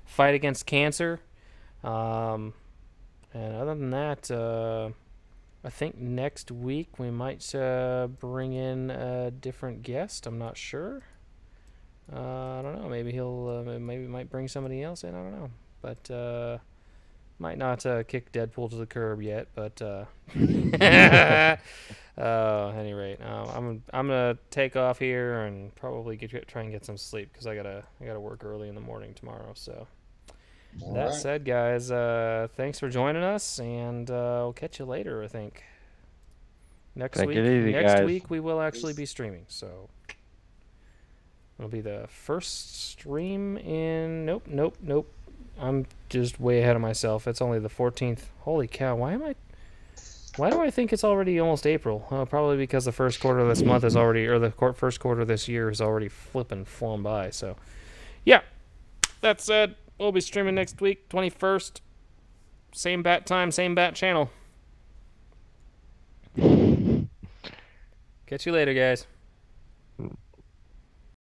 fight against cancer. And other than that, I think next week we might bring in a different guest. I'm not sure. I don't know. Maybe maybe might bring somebody else in. I don't know. But might not kick Deadpool to the curb yet. But at any rate, I'm gonna take off here and probably try and get some sleep because I gotta work early in the morning tomorrow. So. That said, guys, thanks for joining us, and we'll catch you later, I think. Next week we will actually be streaming, so it'll be the first stream in... Nope. I'm just way ahead of myself. It's only the 14th. Holy cow, why do I think it's already almost April? Probably because the first quarter of this month is already... Or the first quarter of this year is already flown by, so... Yeah, that said... We'll be streaming next week, 21st. Same bat time, same bat channel. Catch you later, guys.